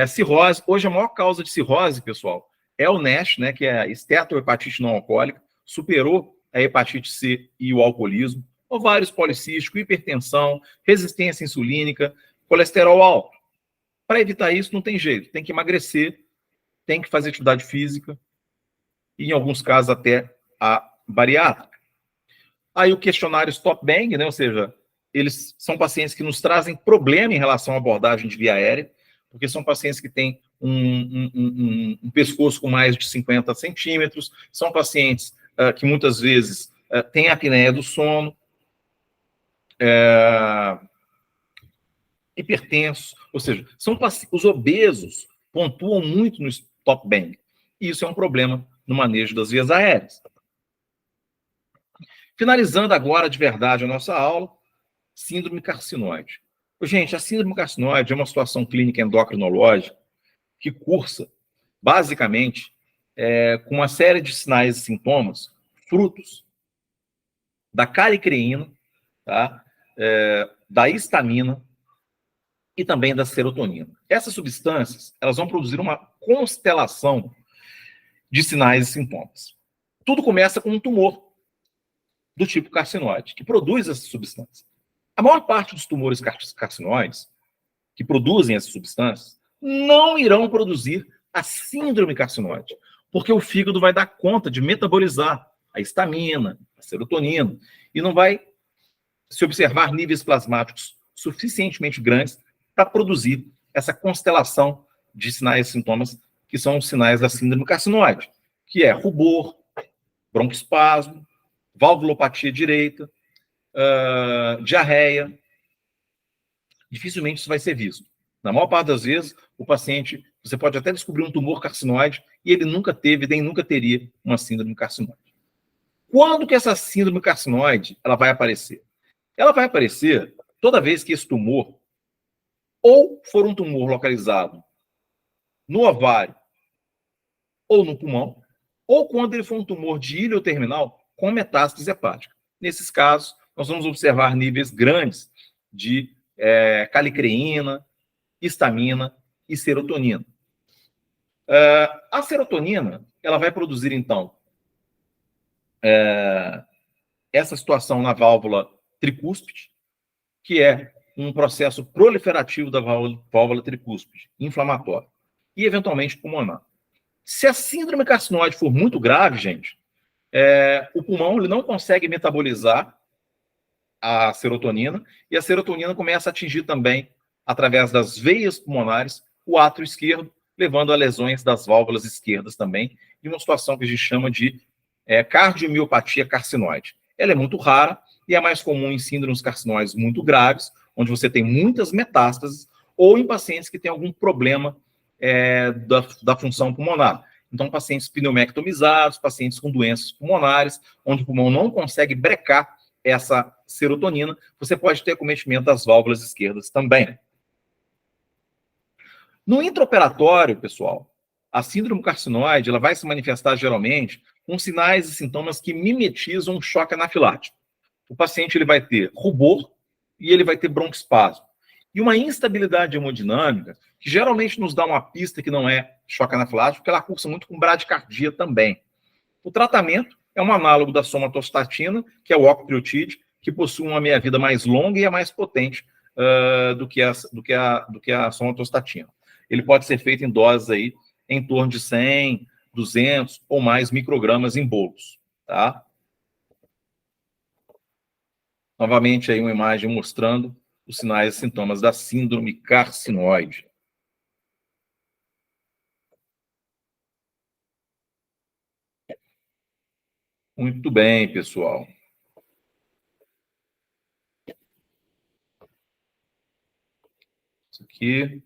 cirrose. Hoje, a maior causa de cirrose, pessoal, é o NASH, né, que é a esteatohepatite não alcoólica, superou a hepatite C e o alcoolismo, ovários policísticos, hipertensão, resistência insulínica, colesterol alto. Para evitar isso, não tem jeito, tem que emagrecer, tem que fazer atividade física, e em alguns casos até a bariátrica. Aí o questionário Stop Bang, né, ou seja, eles são pacientes que nos trazem problema em relação à abordagem de via aérea, porque são pacientes que têm um pescoço com mais de 50 centímetros, são pacientes que muitas vezes têm apneia do sono, hipertensos, ou seja, os obesos pontuam muito no Stop Bang, e isso é um problema no manejo das vias aéreas. Finalizando agora de verdade a nossa aula, síndrome carcinoide. Gente, a síndrome carcinoide é uma situação clínica endocrinológica que cursa, basicamente, com uma série de sinais e sintomas, frutos da calicreína, tá? Da histamina e também da serotonina. Essas substâncias, elas vão produzir uma constelação de sinais e sintomas. Tudo começa com um tumor do tipo carcinoide, que produz essas substâncias. A maior parte dos tumores carcinoides que produzem essas substâncias não irão produzir a síndrome carcinoide, porque o fígado vai dar conta de metabolizar a histamina, a serotonina, e não vai se observar níveis plasmáticos suficientemente grandes para produzir essa constelação de sinais e sintomas que são os sinais da síndrome carcinoide, que é rubor, broncoespasmo, valvulopatia direita, diarreia. Dificilmente isso vai ser visto. Na maior parte das vezes, o paciente, você pode até descobrir um tumor carcinoide e ele nunca teve, nem nunca teria uma síndrome carcinoide. Quando que essa síndrome carcinoide ela vai aparecer? Ela vai aparecer toda vez que esse tumor ou for um tumor localizado no ovário ou no pulmão, ou quando ele for um tumor de ilho terminal com metástase hepática. Nesses casos, nós vamos observar níveis grandes de calicreína, histamina e serotonina. A serotonina, ela vai produzir, então, essa situação na válvula tricúspide, que é um processo proliferativo da válvula tricúspide, inflamatório, e eventualmente pulmonar. Se a síndrome carcinoide for muito grave, gente, o pulmão ele não consegue metabolizar a serotonina, e a serotonina começa a atingir também, através das veias pulmonares, o átrio esquerdo, levando a lesões das válvulas esquerdas também, e uma situação que a gente chama de cardiomiopatia carcinoide. Ela é muito rara e é mais comum em síndromes carcinoides muito graves, onde você tem muitas metástases, ou em pacientes que têm algum problema da função pulmonar. Então, pacientes pneumectomizados, pacientes com doenças pulmonares, onde o pulmão não consegue brecar essa serotonina, você pode ter acometimento das válvulas esquerdas também. No intraoperatório, pessoal, a síndrome carcinoide ela vai se manifestar geralmente com sinais e sintomas que mimetizam um choque anafilático. O paciente ele vai ter rubor e ele vai ter broncoespasmo. E uma instabilidade hemodinâmica, que geralmente nos dá uma pista que não é choque anafilático, porque ela cursa muito com bradicardia também. O tratamento é um análogo da somatostatina, que é o octreotide, que possui uma meia-vida mais longa e é mais potente do que a somatostatina. Ele pode ser feito em doses aí em torno de 100, 200 ou mais microgramas em bolos, tá? Novamente aí uma imagem mostrando os sinais e sintomas da síndrome carcinoide. Muito bem, pessoal. Isso aqui.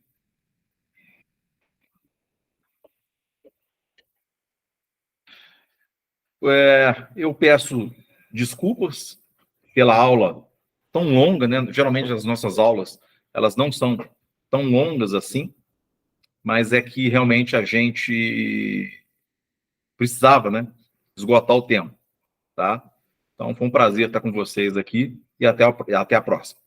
Eu peço desculpas pela aula tão longa, né? Geralmente as nossas aulas, elas não são tão longas assim, mas é que realmente a gente precisava, né, esgotar o tempo, tá? Então, foi um prazer estar com vocês aqui e até a próxima.